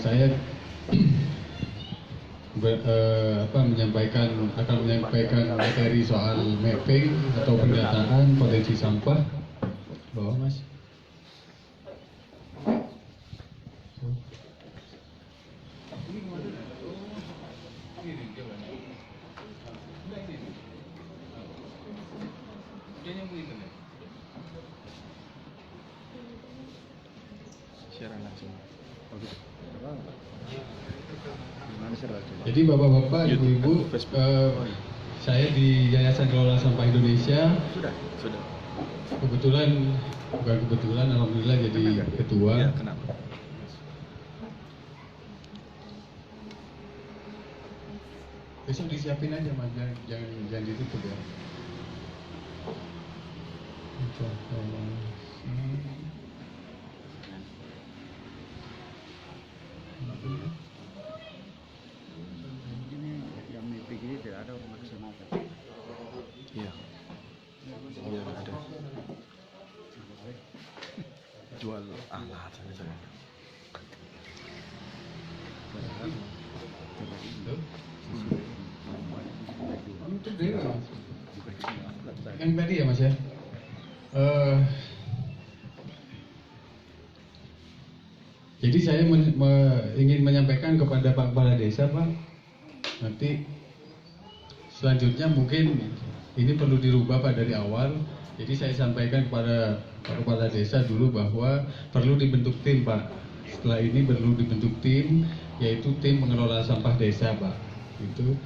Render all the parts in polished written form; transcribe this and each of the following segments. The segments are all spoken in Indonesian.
Saya akan menyampaikan materi soal mapping atau pendataan potensi sampah. Bawa Mas. Jadi Bapak-Bapak, Ibu-Ibu, saya di Yayasan Kelola Sampah Indonesia. Sudah. Bukan kebetulan, alhamdulillah jadi ketua. Ya, kenapa? Besok disiapin aja Mas, jangan ditutup ya. Yang mapping ini tidak ada maksimal. Iya. Iya ada. Jual alat saja. Yang tadi ya Mas ya. Jadi saya ingin menyampaikan kepada Pak Kepala Desa, Pak, nanti selanjutnya mungkin ini perlu dirubah Pak dari awal. Jadi saya sampaikan kepada Pak Kepala Desa dulu bahwa perlu dibentuk tim Pak. Setelah ini perlu dibentuk tim, yaitu tim pengelola sampah desa Pak. Itu.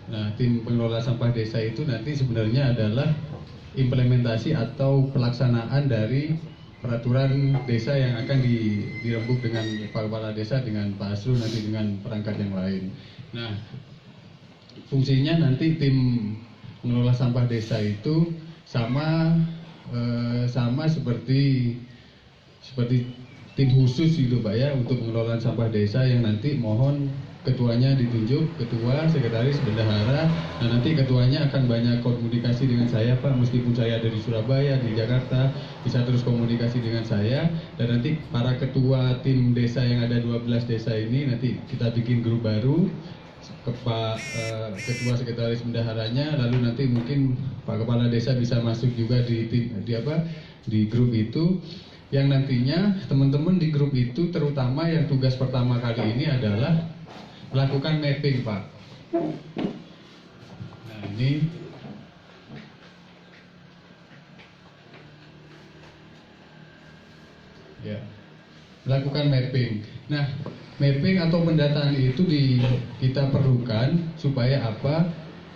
Nah, tim pengelola sampah desa itu nanti sebenarnya adalah implementasi atau pelaksanaan dari peraturan desa yang akan dirembuk dengan Pak Kepala Desa, dengan Pak Asrul, nanti dengan perangkat yang lain. Nah, fungsinya nanti tim mengelola sampah desa itu sama seperti tim khusus gitu Pak ya, untuk pengelolaan sampah desa yang nanti mohon ketuanya ditunjuk, ketua, sekretaris, bendahara. Nah nanti ketuanya akan banyak komunikasi dengan saya Pak, meskipun saya ada di Surabaya, di Jakarta, bisa terus komunikasi dengan saya. Dan nanti para ketua tim desa yang ada 12 desa ini nanti kita bikin grup baru, ketua, sekretaris, bendaharanya, lalu nanti mungkin Pak Kepala Desa bisa masuk juga di grup itu, yang nantinya teman-teman di grup itu terutama yang tugas pertama kali ini adalah melakukan mapping Pak. Nah ini ya, melakukan mapping. Nah, mapping atau pendataan itu kita perlukan supaya apa?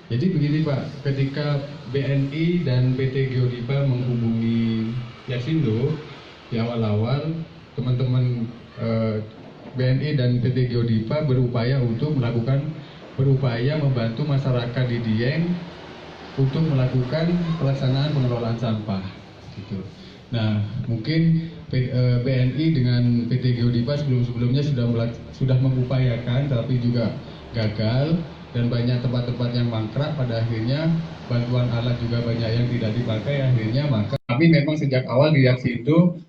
Jadi begini Pak, ketika BNI dan PT Geodipa menghubungi Yaksindo di awal-awal, teman-teman BNI dan PT Geodipa berupaya membantu masyarakat di Dieng untuk melakukan pelaksanaan pengelolaan sampah gitu. Nah, mungkin BNI dengan PT Geodipa sebelumnya sudah mengupayakan, tapi juga gagal, dan banyak tempat-tempat yang mangkrak. Pada akhirnya bantuan alat juga banyak yang tidak dipakai. Akhirnya maka kami memang sejak awal di Yaksindo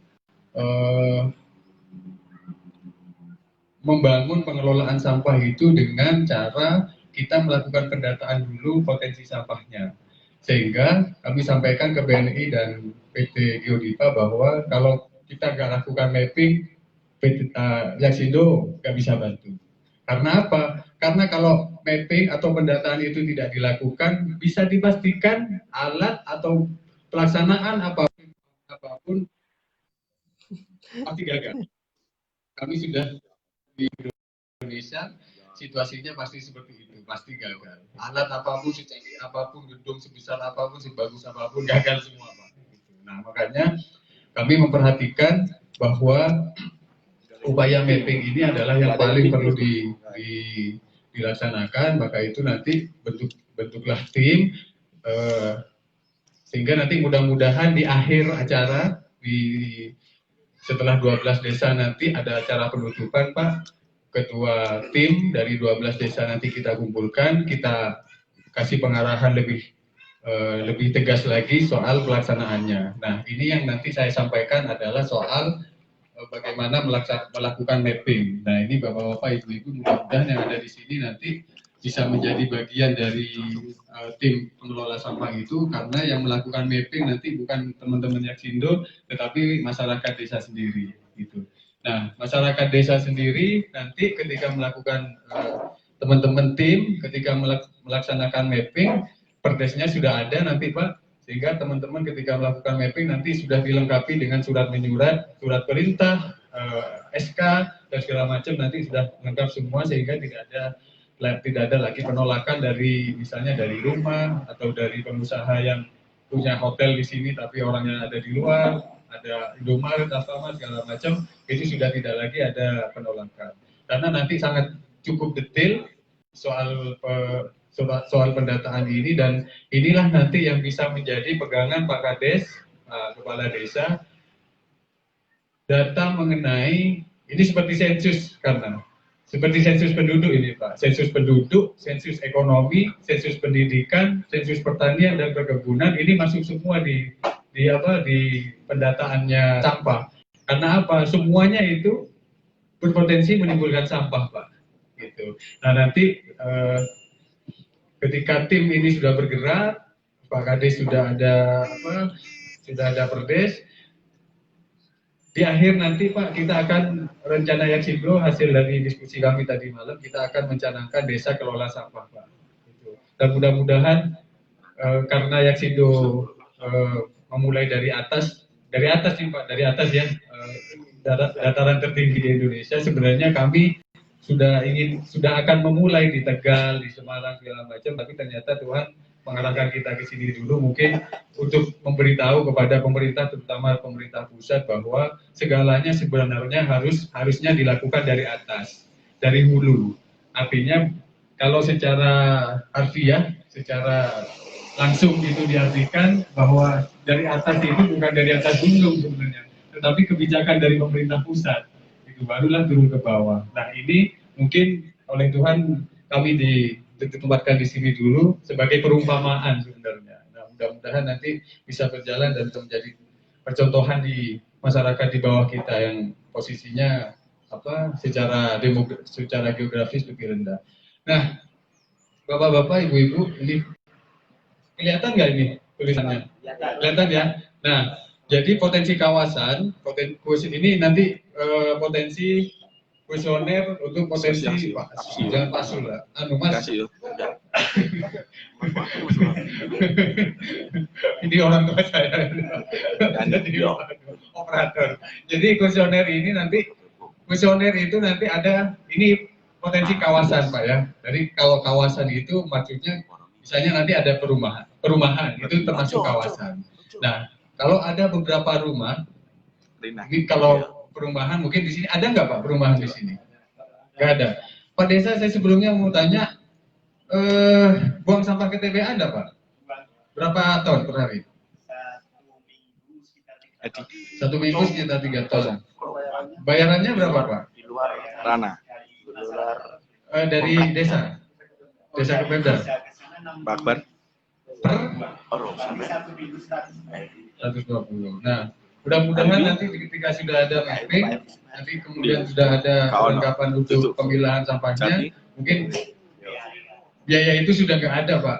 membangun pengelolaan sampah itu dengan cara kita melakukan pendataan dulu potensi sampahnya. Sehingga kami sampaikan ke BNI dan PT Geodipa bahwa kalau kita nggak lakukan mapping, Yaksindo nggak bisa bantu. Karena apa? Karena kalau mapping atau pendataan itu tidak dilakukan, bisa dipastikan alat atau pelaksanaan apapun pasti gagal. Kami sudah di Indonesia, situasinya pasti seperti itu, pasti gagal. Alat apapun, secanggih apapun, gedung sebesar apapun, sebagus apapun, gagal semua Pak. Nah makanya kami memperhatikan bahwa upaya mapping ini adalah yang paling perlu dilaksanakan. Maka itu nanti bentuklah tim, sehingga nanti mudah-mudahan di akhir acara, setelah 12 desa nanti ada acara penutupan Pak. Ketua tim dari 12 desa nanti kita kumpulkan, kita kasih pengarahan lebih tegas lagi soal pelaksanaannya. Nah ini yang nanti saya sampaikan adalah soal bagaimana melakukan mapping. Nah ini bapak-bapak, ibu-ibu, mudah-mudahan yang ada di sini nanti bisa menjadi bagian dari tim pengelola sampah itu, karena yang melakukan mapping nanti bukan teman-teman Yaksindo, tetapi masyarakat desa sendiri. Gitu. Nah masyarakat desa sendiri nanti ketika melakukan teman-teman tim ketika melaksanakan mapping, perdesnya sudah ada nanti Pak, sehingga teman-teman ketika melakukan mapping nanti sudah dilengkapi dengan surat menyurat, surat perintah, SK dan segala macam, nanti sudah lengkap semua, sehingga tidak ada lagi penolakan dari misalnya dari rumah atau dari pengusaha yang punya hotel di sini tapi orangnya ada di luar, ada Indomaret, Alfamart segala macam, itu sudah tidak lagi ada penolakan. Karena nanti sangat cukup detail soal pendataan ini, dan inilah nanti yang bisa menjadi pegangan Pak Kades, Kepala Desa, data mengenai ini seperti sensus, karena seperti sensus penduduk ini Pak, sensus penduduk, sensus ekonomi, sensus pendidikan, sensus pertanian dan perkebunan, ini masuk semua di pendataannya sampah. Karena apa? Semuanya itu berpotensi menimbulkan sampah Pak. Gitu. Nah nanti ketika tim ini sudah bergerak, Pak Kades sudah ada perdes, di akhir nanti Pak kita akan rencana Yaksindo, hasil dari diskusi kami tadi malam, kita akan mencanangkan desa kelola sampah Pak. Gitu. Dan mudah-mudahan karena Yaksindo memulai dari atas nih Pak, dari atas ya, dataran tertinggi di Indonesia, sebenarnya kami sudah akan memulai di Tegal, di Semarang segala macam, tapi ternyata Tuhan mengarahkan kita ke sini dulu, mungkin untuk memberitahu kepada pemerintah, terutama pemerintah pusat, bahwa segalanya sebenarnya harusnya dilakukan dari atas, dari hulu. Artinya kalau secara harfiah, secara langsung itu diartikan bahwa dari atas itu bukan dari atas gunung sebenarnya, tetapi kebijakan dari pemerintah pusat. Itu barulah turun ke bawah. Nah ini mungkin oleh Tuhan kami ditempatkan di sini dulu sebagai perumpamaan sebenarnya. Nah mudah-mudahan nanti bisa berjalan dan menjadi percontohan di masyarakat di bawah kita yang posisinya secara geografis lebih rendah. Nah bapak-bapak, ibu-ibu, ini kelihatan nggak ini tulisannya? Kelihatan ya. Nah jadi potensi kawasan, ini nanti potensi kuesioner untuk potensi jangan pasul lah, Mas. Ini orang tua saya, jadi operator. Jadi kuesioner itu nanti ada ini potensi kawasan Pak ya. Jadi kalau kawasan itu maksudnya misalnya nanti ada perumahan itu termasuk kawasan. Nah kalau ada beberapa rumah, ini kalau perumahan mungkin di sini ada nggak Pak perumahan di sini? Nggak ada. Pak Desa, saya sebelumnya mau tanya, buang sampah ke TBA ada Pak? Berapa ton per hari? Satu minggu sekitar 3 ton. Bayarannya berapa Pak? Di luar ranah. Dari desa ke Pemda. Pak Akbar. Per? 120. Nah, mudah-mudahan nanti ketika sudah ada mapping, nanti kemudian sudah ada kelengkapan untuk pemilahan sampahnya, mungkin biaya itu sudah nggak ada Pak.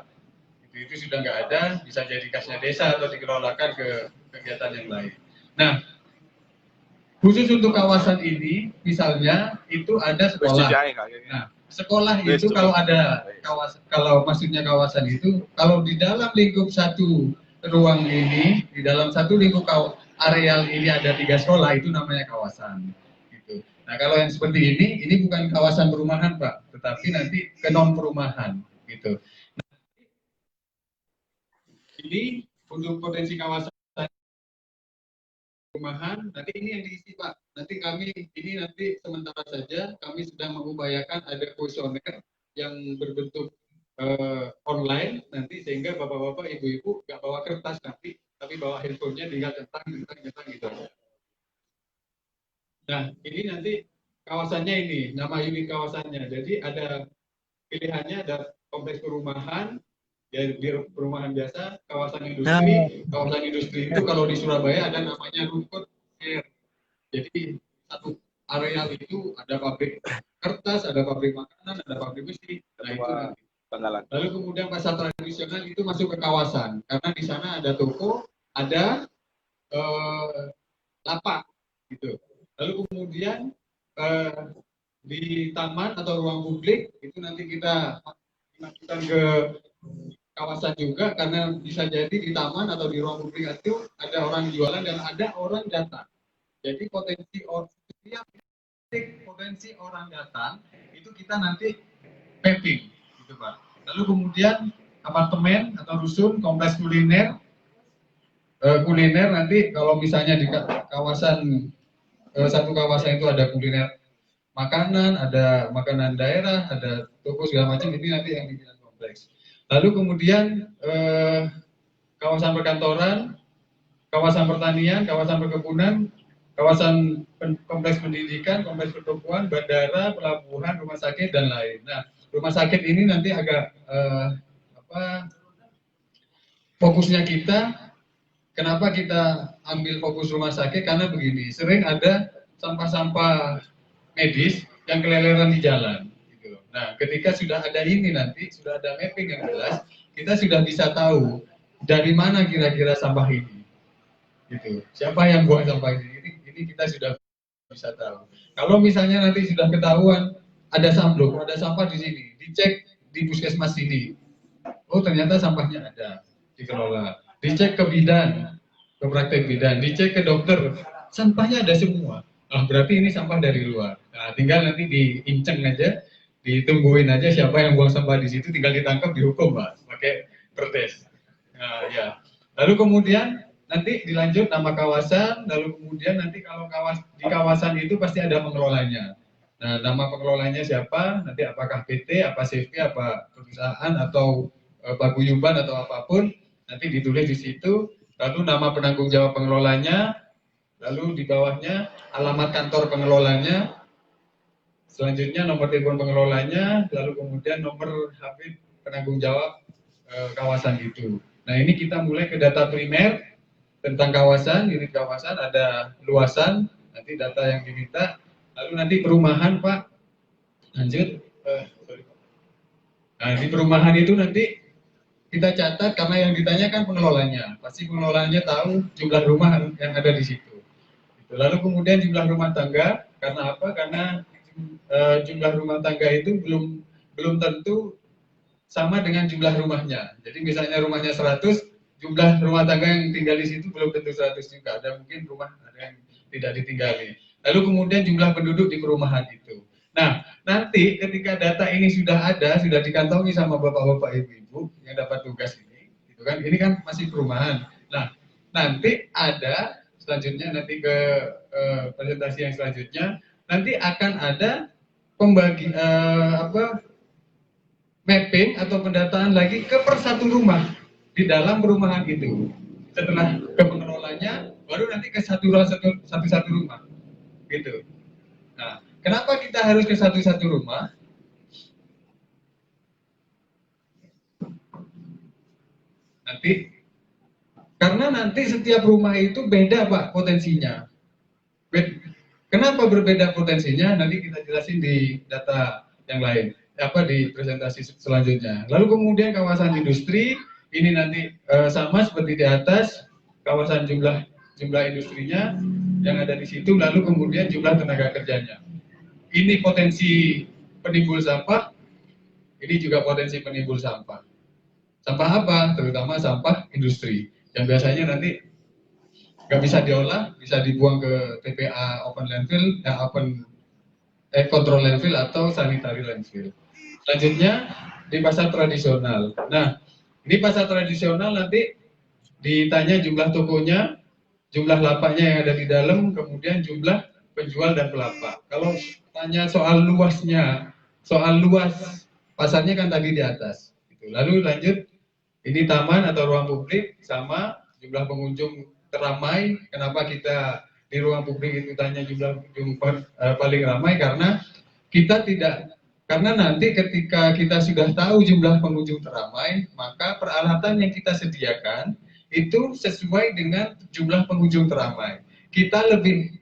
Itu sudah nggak ada, bisa jadi kasnya desa atau dikelolakan ke kegiatan yang lain. Nah, khusus untuk kawasan ini, misalnya itu ada sekolah. Nah, sekolah itu kalau maksudnya kawasan itu, kalau di dalam lingkup satu ruang ini, di dalam satu lingkup areal ini ada 3 sekolah, itu namanya kawasan. Gitu. Nah, kalau yang seperti ini bukan kawasan perumahan Pak, tetapi nanti ke non perumahan. Gitu. Nah, ini untuk potensi kawasan perumahan, nanti ini yang diisi Pak. Nanti sementara saja kami sedang mengupayakan ada kuesioner yang berbentuk online nanti, sehingga bapak-bapak, ibu-ibu nggak bawa kertas nanti, tapi bawa handphonenya tinggal centang gitu. Nah ini nanti kawasannya ini, nama unit kawasannya. Jadi ada pilihannya, ada kompleks perumahan, ya di perumahan biasa, kawasan industri. Kawasan industri itu kalau di Surabaya ada namanya rumput air. Jadi satu areal itu ada pabrik kertas, ada pabrik makanan, ada pabrik besi. Nah itu nanti. Lalu kemudian pasar tradisional itu masuk ke kawasan karena di sana ada toko, ada lapak gitu. Lalu kemudian di taman atau ruang publik itu nanti kita masukkan ke kawasan juga karena bisa jadi di taman atau di ruang publik itu ada orang jualan dan ada orang datang. Jadi potensi orang datang itu kita nanti mapping gitu Pak. Lalu kemudian apartemen atau rusun, kompleks kuliner, nanti kalau misalnya di kawasan satu kawasan itu ada kuliner makanan, ada makanan daerah, ada toko segala macam, ini nanti yang dibilang kompleks. Lalu kemudian kawasan perkantoran, kawasan pertanian, kawasan perkebunan, kawasan kompleks pendidikan, kompleks pertokoan, bandara, pelabuhan, rumah sakit dan lain. Nah, rumah sakit ini nanti agak fokusnya kita. Kenapa kita ambil fokus rumah sakit? Karena begini, sering ada sampah-sampah medis yang keleleran di jalan. Gitu. Nah, ketika sudah ada ini nanti, sudah ada mapping yang jelas, kita sudah bisa tahu dari mana kira-kira sampah ini. Gitu. Siapa yang buang sampah ini? Ini kita sudah bisa tahu. Kalau misalnya nanti sudah ketahuan ada samblok, ada sampah di sini, dicek di puskesmas sini. Oh ternyata sampahnya ada, dikelola. Dicek ke bidan, ke praktek bidan, dicek ke dokter, sampahnya ada semua. Nah, berarti ini sampah dari luar. Nah, tinggal nanti diinceng aja, ditungguin aja siapa yang buang sampah di situ, tinggal ditangkap, dihukum, Pak, pakai pertes. Nah, ya. Lalu kemudian nanti dilanjut nama kawasan, lalu kemudian nanti kalau di kawasan itu pasti ada pengelolanya. Nah, nama pengelolanya siapa? Nanti apakah PT, apa CV, apa perusahaan atau paguyuban atau apapun, nanti ditulis di situ. Lalu nama penanggung jawab pengelolanya, lalu di bawahnya alamat kantor pengelolanya, selanjutnya nomor telepon pengelolanya, lalu kemudian nomor HP penanggung jawab kawasan itu. Nah ini kita mulai ke data primer tentang kawasan, unit kawasan, ada luasan, nanti data yang diminta, lalu nanti perumahan Pak, lanjut. Nah di perumahan itu nanti kita catat karena yang ditanyakan pengelolanya, pasti pengelolanya tahu jumlah rumah yang ada di situ. Lalu kemudian jumlah rumah tangga, karena apa? Karena jumlah rumah tangga itu belum tentu sama dengan jumlah rumahnya. Jadi misalnya rumahnya 100, jumlah rumah tangga yang tinggal di situ belum tentu 100 juga. Ada mungkin rumah ada yang tidak ditinggali. Lalu kemudian jumlah penduduk di perumahan itu. Nah, nanti ketika data ini sudah ada, sudah dikantongi sama bapak-bapak ibu-ibu yang dapat tugas ini, gitu kan? Ini kan masih perumahan. Nah, nanti ada selanjutnya nanti ke presentasi yang selanjutnya, nanti akan ada pembagi mapping atau pendataan lagi ke per satu rumah di dalam perumahan itu. Setelah ke pengelolanya, baru nanti ke satu rumah, gitu. Nah, kenapa kita harus ke satu rumah? Karena nanti setiap rumah itu beda Pak potensinya. Kenapa berbeda potensinya? Nanti kita jelasin di data yang lain, di presentasi selanjutnya. Lalu kemudian kawasan industri ini nanti sama seperti di atas, kawasan jumlah industrinya yang ada di situ, lalu kemudian jumlah tenaga kerjanya. Ini potensi penimbul sampah, ini juga potensi penimbul sampah. Sampah apa? Terutama sampah industri yang biasanya nanti nggak bisa diolah, bisa dibuang ke TPA open landfill, control landfill atau sanitary landfill. Selanjutnya di pasar tradisional. Nah, ini pasar tradisional nanti ditanya jumlah tokonya, jumlah lapaknya yang ada di dalam, kemudian jumlah penjual dan pelapak. Kalau tanya soal luasnya, soal luas pasarnya kan tadi di atas. Lalu lanjut, ini taman atau ruang publik sama jumlah pengunjung teramai. Kenapa kita di ruang publik itu tanya jumlah pengunjung paling ramai? Karena kita tidak, karena nanti ketika kita sudah tahu jumlah pengunjung teramai, maka peralatan yang kita sediakan itu sesuai dengan jumlah pengunjung teramai. Kita lebih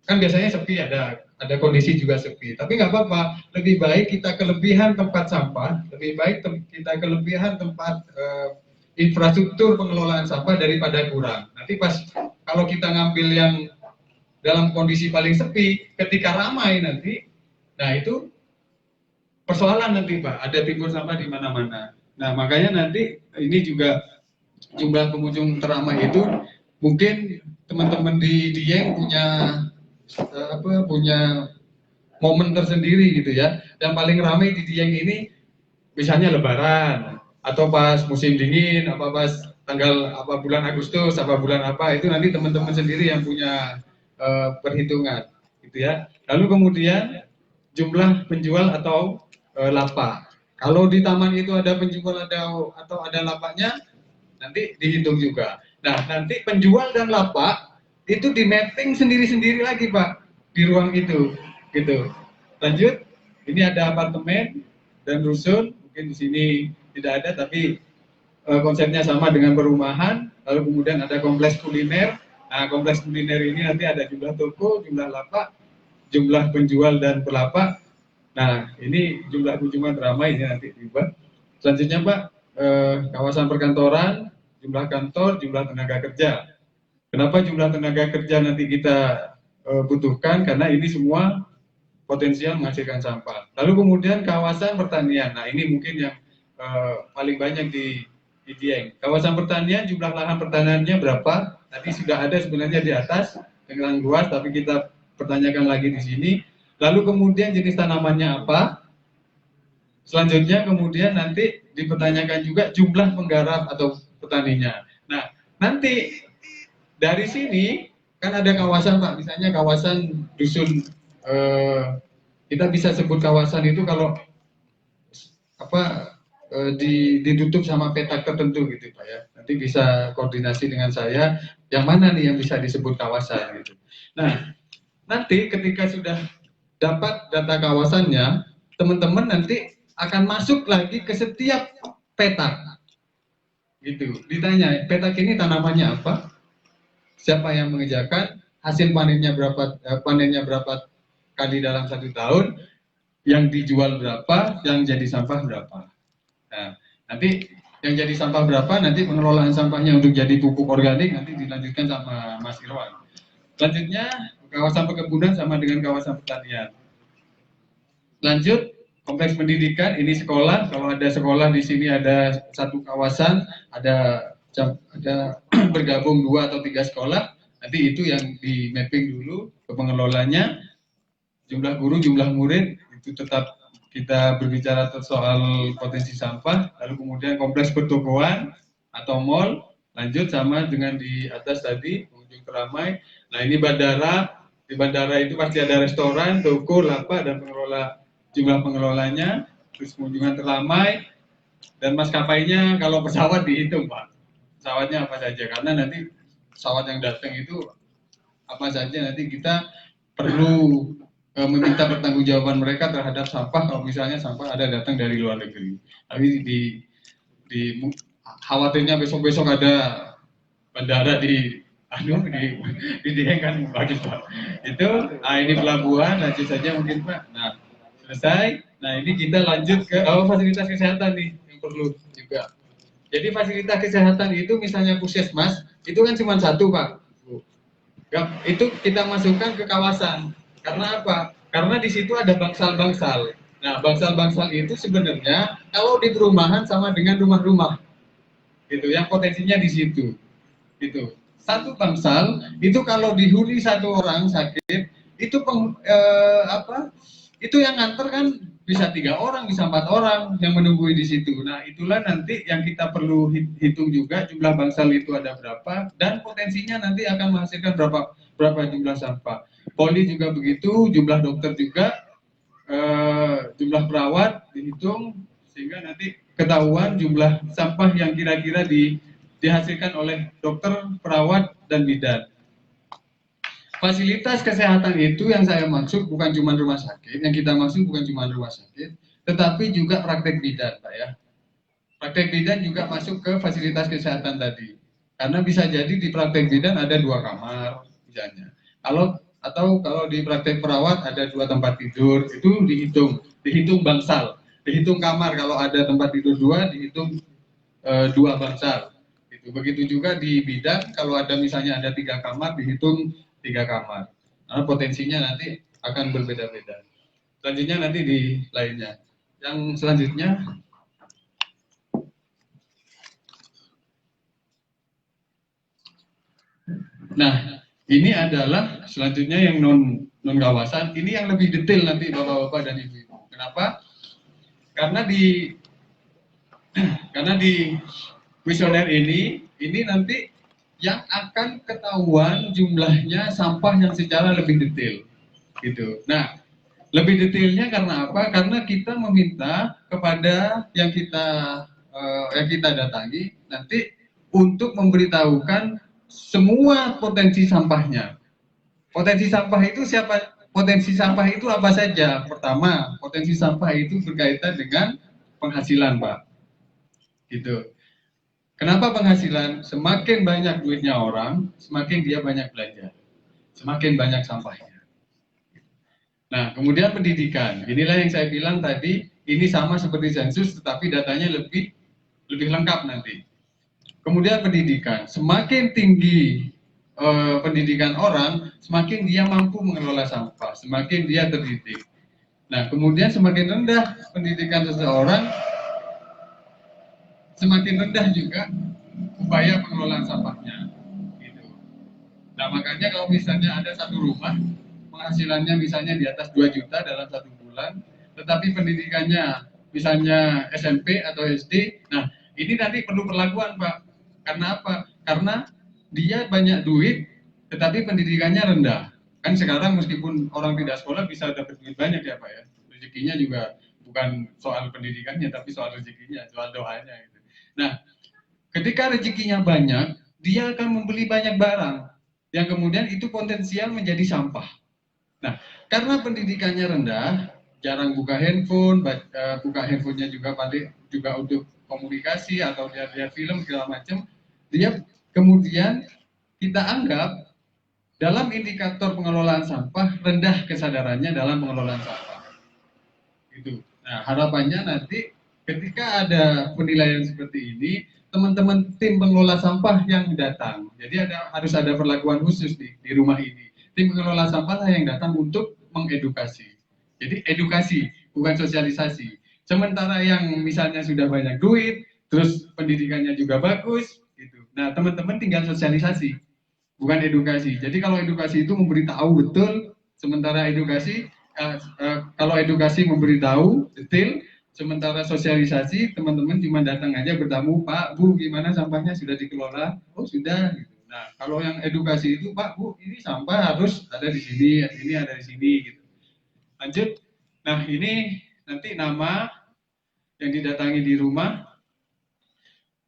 kan biasanya sepi, ada kondisi juga sepi, tapi nggak apa-apa, lebih baik kita kelebihan tempat sampah, lebih baik kita kelebihan tempat infrastruktur pengelolaan sampah daripada kurang. Nanti pas kalau kita ngambil yang dalam kondisi paling sepi, ketika ramai nanti, nah itu persoalan nanti Pak, ada timbul sampah di mana-mana. Nah makanya nanti ini juga jumlah pengunjung teramai itu mungkin teman-teman di Dieng punya momen tersendiri gitu ya. Yang paling ramai di Dieng ini misalnya Lebaran atau pas musim dingin, apa pas tanggal apa bulan Agustus, apa bulan apa, itu nanti teman-teman sendiri yang punya perhitungan gitu ya. Lalu kemudian jumlah penjual atau lapak. Kalau di taman itu ada penjual atau ada lapaknya, nanti dihitung juga. Nah, nanti penjual dan lapak itu di mapping sendiri-sendiri lagi Pak di ruang itu, gitu. Lanjut, ini ada apartemen dan rusun, mungkin di sini tidak ada, tapi konsepnya sama dengan perumahan. Lalu kemudian ada kompleks kuliner. Nah, kompleks kuliner ini nanti ada jumlah toko, jumlah lapak, jumlah penjual dan pelapak. Nah, ini jumlah kunjungan ramai ini nanti dibuat. Selanjutnya Pak, kawasan perkantoran, jumlah kantor, jumlah tenaga kerja. Kenapa jumlah tenaga kerja nanti kita butuhkan? Karena ini semua potensial menghasilkan sampah. Lalu kemudian kawasan pertanian. Nah, ini mungkin yang paling banyak di Dieng. Kawasan pertanian, jumlah lahan pertaniannya berapa? Tadi sudah ada sebenarnya di atas dengan luas, tapi kita pertanyakan lagi di sini. Lalu kemudian jenis tanamannya apa? Selanjutnya kemudian nanti dipertanyakan juga jumlah penggarap atau petaninya. Nah, nanti dari sini kan ada kawasan Pak, misalnya kawasan dusun, kita bisa sebut kawasan itu kalau apa ditutup sama petak tertentu gitu Pak ya. Nanti bisa koordinasi dengan saya, yang mana nih yang bisa disebut kawasan gitu. Nah, nanti ketika sudah dapat data kawasannya, teman-teman nanti akan masuk lagi ke setiap petak gitu. Ditanya, petak ini tanamannya apa? Siapa yang mengerjakan? Hasil panennya berapa kali dalam 1 tahun? Yang dijual berapa? Yang jadi sampah berapa? Nah, nanti yang jadi sampah berapa? Nanti pengelolaan sampahnya untuk jadi pupuk organik nanti dilanjutkan sama Mas Irwan. Selanjutnya kawasan perkebunan sama dengan kawasan pertanian. Lanjut, kompleks pendidikan, ini sekolah. Kalau ada sekolah di sini ada satu kawasan, ada bergabung 2 atau 3 sekolah. Nanti itu yang di mapping dulu ke pengelolanya. Jumlah guru, jumlah murid itu tetap kita berbicara soal potensi sampah. Lalu kemudian kompleks pertokoan atau mall. Lanjut sama dengan di atas tadi pengunjung teramai. Nah ini bandara. Di bandara itu pasti ada restoran, toko, lapak dan jumlah pengelolanya, terus kunjungan teramai, dan maskapainya kalau pesawat dihitung Pak, pesawatnya apa saja, karena nanti pesawat yang datang itu apa saja, nanti kita perlu meminta pertanggungjawaban mereka terhadap sampah kalau misalnya sampah ada datang dari luar negeri. Tapi khawatirnya besok-besok ada bandara di Dieng kan bagus Pak. Itu, ini pelabuhan, lanjut saja mungkin Pak. Nah, selesai. Nah ini kita lanjut ke fasilitas kesehatan nih yang perlu juga. Jadi fasilitas kesehatan itu misalnya puskesmas itu kan cuma satu Pak. Itu kita masukkan ke kawasan. Karena apa? Karena di situ ada bangsal-bangsal. Nah bangsal-bangsal itu sebenarnya kalau di perumahan sama dengan rumah-rumah, gitu. Yang potensinya di situ, gitu. Satu bangsal itu kalau dihuni 1 orang sakit itu itu yang nganter kan bisa 3 orang, bisa 4 orang yang menunggu di situ. Nah itulah nanti yang kita perlu hitung juga jumlah bangsal itu ada berapa dan potensinya nanti akan menghasilkan berapa jumlah sampah. Poli juga begitu, jumlah dokter juga, jumlah perawat dihitung sehingga nanti ketahuan jumlah sampah yang kira-kira dihasilkan oleh dokter, perawat dan bidan. Fasilitas kesehatan itu yang saya maksud bukan cuma rumah sakit, yang kita maksud bukan cuma rumah sakit, tetapi juga praktek bidan, Pak ya. Praktek bidan juga masuk ke fasilitas kesehatan tadi. Karena bisa jadi di praktek bidan ada 2 kamar, misalnya. Kalau atau kalau di praktek perawat ada 2 tempat tidur, itu dihitung bangsal, dihitung kamar, kalau ada tempat tidur 2 dihitung 2 bangsal. Begitu juga di bidan, kalau ada misalnya ada 3 kamar dihitung 3 kamar. Karena potensinya nanti akan berbeda-beda. Selanjutnya nanti di lainnya. Yang selanjutnya, nah ini adalah selanjutnya yang non kawasan. Ini yang lebih detail nanti bapak-bapak dan ibu-ibu. Kenapa? Karena di kuesioner ini nanti yang akan ketahuan jumlahnya sampah yang secara lebih detail, gitu. Nah, lebih detailnya karena apa? Karena kita meminta kepada yang kita datangi nanti untuk memberitahukan semua potensi sampahnya. Potensi sampah itu siapa? Potensi sampah itu apa saja? Pertama, potensi sampah itu berkaitan dengan penghasilan, Pak. Gitu. Kenapa penghasilan? Semakin banyak duitnya orang, semakin dia banyak belanja. Semakin banyak sampahnya. Nah, kemudian pendidikan. Inilah yang saya bilang tadi, ini sama seperti sensus, tetapi datanya lebih lengkap nanti. Kemudian pendidikan. Semakin tinggi pendidikan orang, semakin dia mampu mengelola sampah, semakin dia terdidik. Nah, kemudian semakin rendah pendidikan seseorang, semakin rendah juga upaya pengelolaan sampahnya. Gitu. Nah, makanya kalau misalnya ada satu rumah, penghasilannya misalnya di atas 2 juta dalam 1 bulan, tetapi pendidikannya misalnya SMP atau SD, nah ini nanti perlu perlakuan, Pak. Karena apa? Karena dia banyak duit, tetapi pendidikannya rendah. Kan sekarang meskipun orang tidak sekolah bisa dapat duit banyak ya, Pak ya. Rezekinya juga bukan soal pendidikannya, tapi soal rezekinya, soal doanya. Gitu. Nah, ketika rezekinya banyak, dia akan membeli banyak barang, yang kemudian itu potensial menjadi sampah. Nah, karena pendidikannya rendah, jarang buka handphone, buka handphonenya juga paling juga untuk komunikasi atau lihat film segala macam, dia kemudian kita anggap dalam indikator pengelolaan sampah rendah kesadarannya dalam pengelolaan sampah. Itu. Nah, harapannya nanti ketika ada penilaian seperti ini, teman-teman tim pengelola sampah yang datang, jadi harus ada perlakuan khusus di rumah ini. Tim pengelola sampah yang datang untuk mengedukasi. Jadi edukasi, bukan sosialisasi. Sementara yang misalnya sudah banyak duit, terus pendidikannya juga bagus, gitu. Nah, teman-teman tinggal sosialisasi, bukan edukasi. Jadi kalau edukasi itu memberitahu betul, sementara kalau edukasi memberitahu detail, sementara sosialisasi teman-teman cuma datang aja bertamu, Pak, Bu, gimana sampahnya sudah dikelola? Oh sudah. Gitu. Nah, kalau yang edukasi itu, Pak, Bu, ini sampah harus ada di sini, ini ada di sini, gitu. Lanjut. Nah, ini nanti nama yang didatangi di rumah,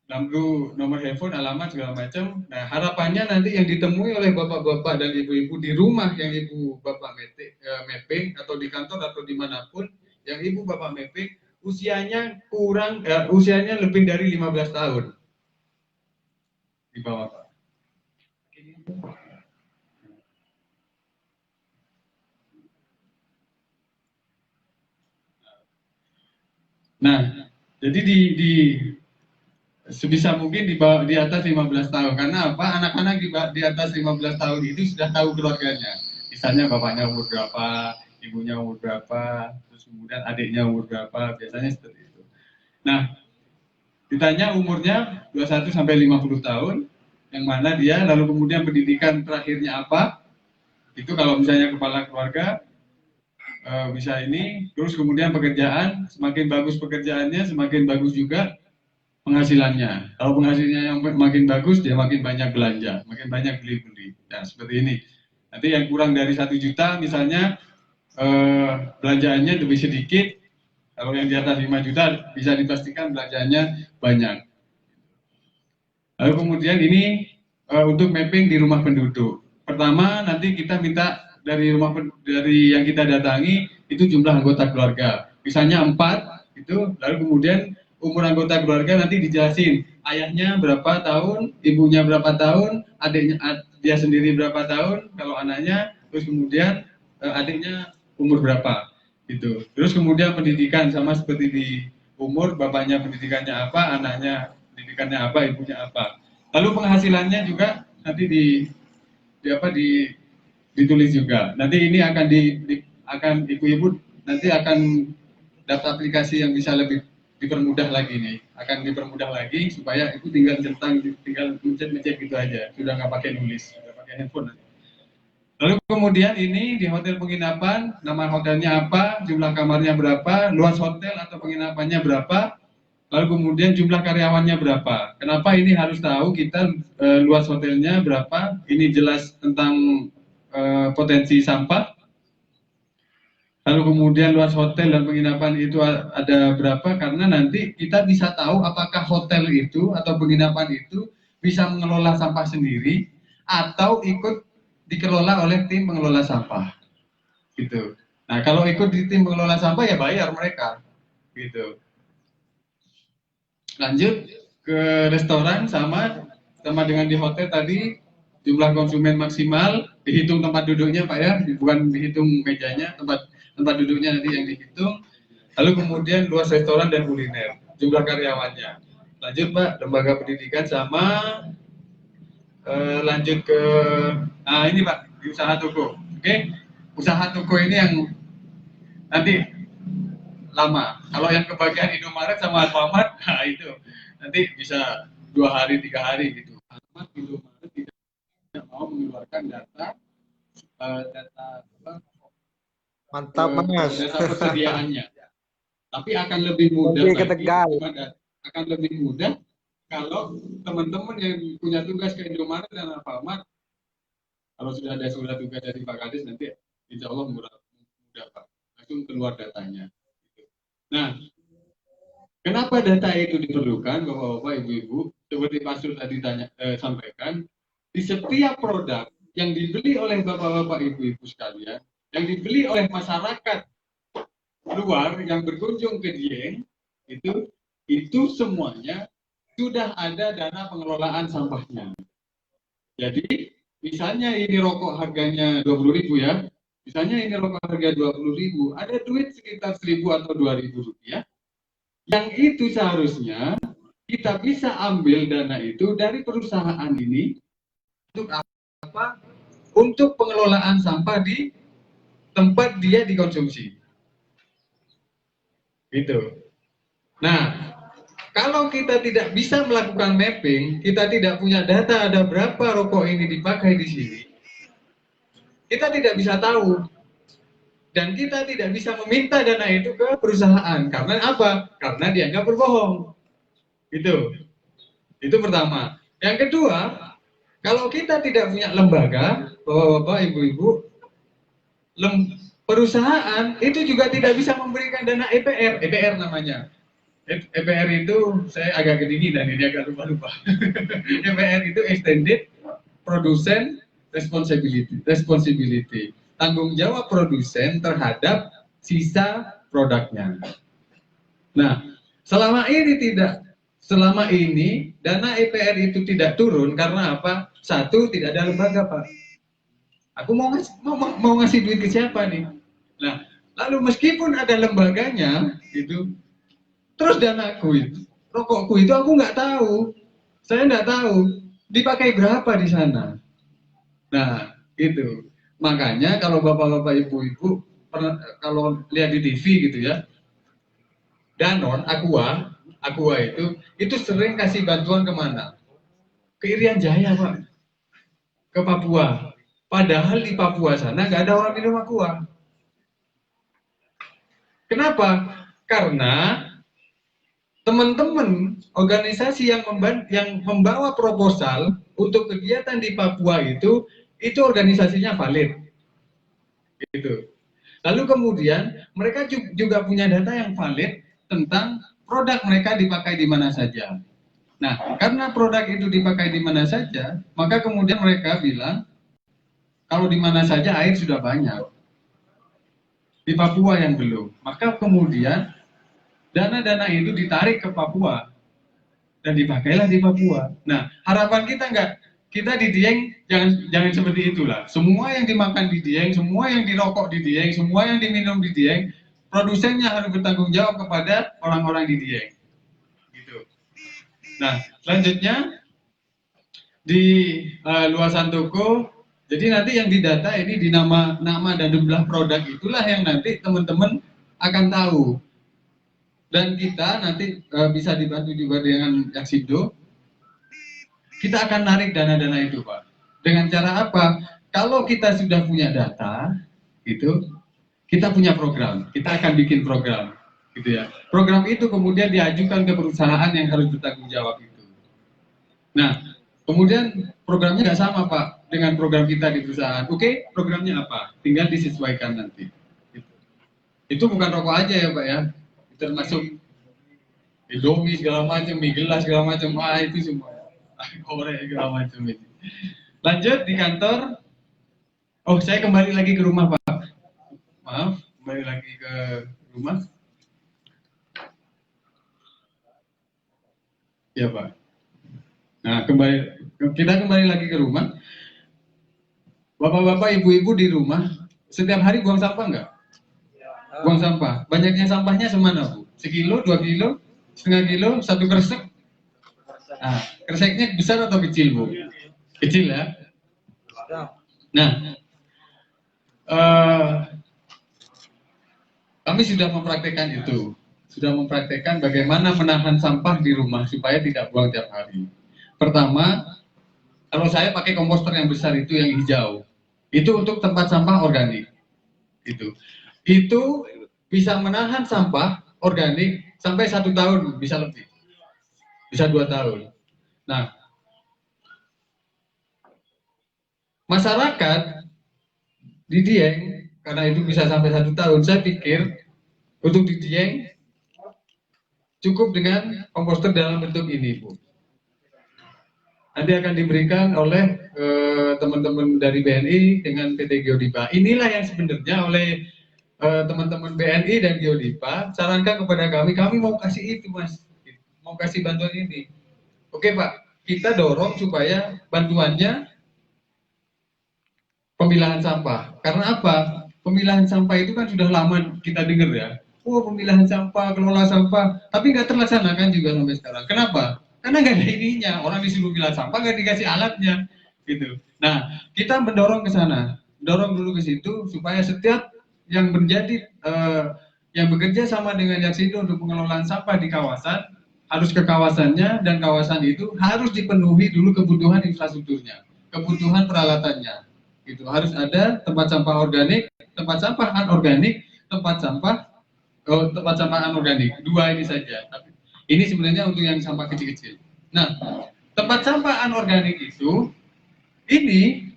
nomor handphone, alamat, segala macam. Nah, harapannya nanti yang ditemui oleh bapak-bapak dan ibu-ibu di rumah yang ibu bapak mapping, atau di kantor atau dimanapun, yang ibu bapak mapping, usianya usianya lebih dari 15 tahun. Di bawah, Pak. Nah, jadi sebisa mungkin di atas 15 tahun. Karena apa? Anak-anak di atas 15 tahun itu sudah tahu keluarganya. Misalnya bapaknya umur berapa, ibunya umur berapa, terus kemudian adiknya umur berapa, biasanya seperti itu. Nah, ditanya umurnya 21 sampai 50 tahun, yang mana dia, lalu kemudian pendidikan terakhirnya apa? Itu kalau misalnya kepala keluarga, bisa ini, terus kemudian pekerjaan, semakin bagus pekerjaannya, semakin bagus juga penghasilannya. Kalau penghasilannya yang makin bagus, dia makin banyak belanja, makin banyak beli-beli. Nah, seperti ini. Nanti yang kurang dari 1 juta, misalnya belanjaannya lebih sedikit. Kalau yang di atas 5 juta, bisa dipastikan belanjaannya banyak. Lalu kemudian ini untuk mapping di rumah penduduk. Pertama, nanti kita minta dari yang kita datangi itu jumlah anggota keluarga. Misalnya 4, itu, lalu kemudian umur anggota keluarga nanti dijelasin, ayahnya berapa tahun, ibunya berapa tahun, adiknya dia sendiri berapa tahun, kalau anaknya, terus kemudian adiknya umur berapa, gitu. Terus kemudian pendidikan sama seperti di umur, bapaknya pendidikannya apa, anaknya pendidikannya apa, ibunya apa. Lalu penghasilannya juga nanti ditulis juga. Nanti ini akan ibu-ibu nanti akan dapat aplikasi yang bisa lebih dipermudah lagi nih, akan dipermudah lagi supaya ibu tinggal mencet gitu aja, sudah nggak pakai nulis, sudah pakai handphone. Lalu kemudian ini di hotel penginapan, nama hotelnya apa, jumlah kamarnya berapa, luas hotel atau penginapannya berapa, lalu kemudian jumlah karyawannya berapa. Kenapa ini harus tahu kita luas hotelnya berapa, ini jelas tentang potensi sampah. Lalu kemudian luas hotel dan penginapan itu ada berapa, karena nanti kita bisa tahu apakah hotel itu atau penginapan itu bisa mengelola sampah sendiri atau ikut dikelola oleh tim pengelola sampah. Gitu. Nah, kalau ikut di tim pengelola sampah ya bayar mereka. Gitu. Lanjut ke restoran sama dengan di hotel tadi, jumlah konsumen maksimal, dihitung tempat duduknya Pak ya, bukan dihitung mejanya, tempat duduknya nanti yang dihitung. Lalu kemudian luas restoran dan kuliner, jumlah karyawannya. Lanjut Pak, lembaga pendidikan sama lanjut ke ini Pak, di usaha toko. Oke, usaha toko ini yang nanti lama. Kalau yang kebagian Indomaret sama Alfamart, nah itu nanti bisa 2 hari 3 hari gitu. Alfamart, Indomaret tidak mau mengeluarkan data Mantap Mas. data persediaannya. Tapi akan lebih mudah akan lebih mudah kalau teman-teman yang punya tugas ke Indomaret dan Alfamart, kalau sudah ada surat tugas dari Pak Kadis, nanti insya Allah mudah Pak, langsung keluar datanya. Nah, kenapa data itu diperlukan, Bapak-bapak, Ibu-ibu? Seperti Pak Sur tadi sampaikan, di setiap produk yang dibeli oleh Bapak-bapak, Ibu-ibu sekalian, yang dibeli oleh masyarakat luar yang berkunjung ke Dieng, itu semuanya sudah ada dana pengelolaan sampahnya. Jadi, misalnya ini rokok harganya 20.000 ya, misalnya ini rokok harga 20.000, ada duit sekitar 1.000 atau 2.000 rupiah, yang itu seharusnya kita bisa ambil dana itu dari perusahaan ini untuk apa? Untuk pengelolaan sampah di tempat dia dikonsumsi. Gitu. Nah, kalau kita tidak bisa melakukan mapping, kita tidak punya data ada berapa rokok ini dipakai di sini, kita tidak bisa tahu. Dan kita tidak bisa meminta dana itu ke perusahaan. Karena apa? Karena dianggap berbohong. Itu pertama. Yang kedua, kalau kita tidak punya lembaga, Bapak-bapak, Ibu-ibu, perusahaan itu juga tidak bisa memberikan dana EPR. EPR namanya. EPR itu saya agak kedinginan, ini agak lupa-lupa. EPR itu Extended Production Responsibility. Tanggung jawab produsen terhadap sisa produknya. Nah, selama ini dana EPR itu tidak turun karena apa? Satu, tidak ada lembaga, Pak. Aku mau ngasih duit ke siapa nih? Nah, lalu meskipun ada lembaganya, terus danaku itu, rokokku itu aku nggak tahu, saya nggak tahu dipakai berapa di sana. Nah, itu. Makanya kalau bapak-bapak, ibu-ibu kalau lihat di TV gitu ya, Danon, Aqua itu sering kasih bantuan kemana? Ke Irian Jaya, Pak, ke Papua. Padahal di Papua sana nggak ada orang minum Aqua. Kenapa? Karena teman-teman organisasi yang membawa proposal untuk kegiatan di Papua itu organisasinya valid. Gitu. Lalu kemudian mereka juga punya data yang valid tentang produk mereka dipakai di mana saja. Nah, karena produk itu dipakai di mana saja, maka kemudian mereka bilang kalau di mana saja air sudah banyak. Di Papua yang belum. Maka kemudian dana-dana itu ditarik ke Papua dan dipakailah di Papua. Nah, harapan kita kita di Dieng jangan seperti itulah. Semua yang dimakan di Dieng, semua yang dirokok di Dieng, semua yang diminum di Dieng, produsennya harus bertanggung jawab kepada orang-orang di Dieng. Gitu. Nah, selanjutnya di luasan toko, jadi nanti yang didata ini di nama dan jumlah produk itulah yang nanti teman-teman akan tahu. Dan kita nanti bisa dibantu juga dengan Yaksindo. Kita akan narik dana-dana itu, Pak. Dengan cara apa? Kalau kita sudah punya data, gitu, kita punya program. Kita akan bikin program, gitu ya. Program itu kemudian diajukan ke perusahaan yang harus bertanggung jawab itu. Nah, kemudian programnya nggak sama, Pak, dengan program kita di perusahaan. Oke, programnya apa? Tinggal disesuaikan nanti. Gitu. Itu bukan rokok aja ya, Pak ya. Termasuk Indomie segala macam, mie gelas segala macam, itu semua. Korek segala macam itu. Lanjut di kantor. Oh, saya kembali lagi ke rumah, Pak. Maaf, kembali lagi ke rumah. Ya, Pak. Nah, kita kembali lagi ke rumah. Bapak-bapak, ibu-ibu di rumah, setiap hari buang sampah nggak? Buang sampah. Banyaknya sampahnya semana, Bu? Sekilo, 2 kilo, setengah kilo, 1 kresek? Nah, kreseknya besar atau kecil, Bu? Kecil ya. Nah, kami sudah mempraktekkan itu. Sudah mempraktekkan bagaimana menahan sampah di rumah supaya tidak buang tiap hari. Pertama, kalau saya pakai komposter yang besar itu yang hijau, itu untuk tempat sampah organik. Itu bisa menahan sampah organik sampai 1 tahun, bisa lebih. Bisa 2 tahun. Nah, masyarakat di Dieng, karena itu bisa sampai 1 tahun, saya pikir untuk di Dieng cukup dengan komposter dalam bentuk ini, Bu. Nanti akan diberikan oleh teman-teman dari BNI dengan PT Geodipa. Inilah yang sebenarnya oleh teman-teman BNI dan Geodipa sarankan kepada kami mau kasih itu, Mas. Mau kasih bantuan ini. Oke, Pak, kita dorong supaya bantuannya pemilahan sampah. Karena apa? Pemilahan sampah itu kan sudah lama kita dengar ya. Oh, pemilahan sampah, kelola sampah, tapi nggak terlaksanakan juga sampai sekarang. Kenapa? Karena nggak ada ininya. Orang disuruh milah sampah nggak dikasih alatnya, gitu. Nah, kita mendorong ke sana, dorong dulu ke situ supaya setiap yang menjadi yang bekerja sama dengan Yaksindo untuk pengelolaan sampah di kawasan harus ke kawasannya, dan kawasan itu harus dipenuhi dulu kebutuhan infrastrukturnya, kebutuhan peralatannya. Itu harus ada tempat sampah organik, tempat sampah anorganik, tempat sampah anorganik. 2 ini saja. Ini sebenarnya untuk yang sampah kecil-kecil. Nah, tempat sampah anorganik itu ini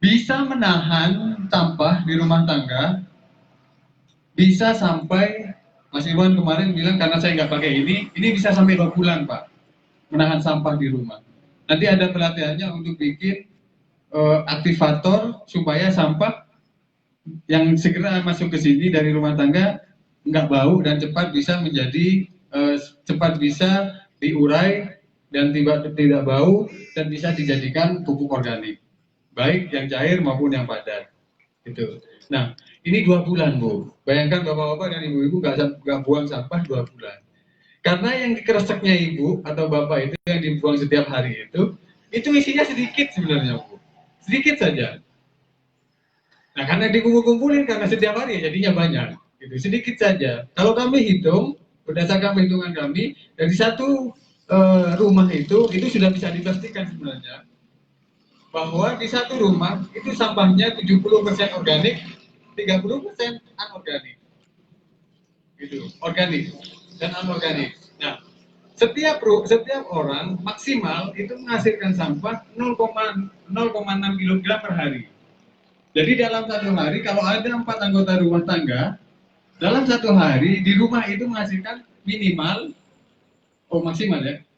bisa menahan sampah di rumah tangga bisa sampai, Mas Iwan kemarin bilang karena saya nggak pakai ini bisa sampai 2 bulan, Pak, menahan sampah di rumah. Nanti ada pelatihannya untuk bikin aktivator supaya sampah yang segera masuk ke sini dari rumah tangga nggak bau dan cepat bisa menjadi cepat bisa diurai dan tidak bau dan bisa dijadikan pupuk organik, baik yang cair maupun yang padat. Gitu. Nah, ini 2 bulan, Bu. Bayangkan bapak-bapak dan ibu-ibu nggak buang sampah 2 bulan. Karena yang dikereseknya ibu atau bapak itu yang dibuang setiap hari itu isinya sedikit sebenarnya, Bu. Sedikit saja. Nah, karena dikumpul-kumpulin karena setiap hari jadinya banyak. Gitu. Sedikit saja. Kalau kami hitung, berdasarkan perhitungan kami, dari 1 rumah itu sudah bisa dipastikan sebenarnya bahwa di 1 rumah itu sampahnya 70% organik, 30% anorganik. Gitu. Organik dan anorganik. Nah, setiap orang maksimal itu menghasilkan sampah 0,6 kg per hari. Jadi dalam 1 hari kalau ada 4 anggota rumah tangga, dalam 1 hari di rumah itu menghasilkan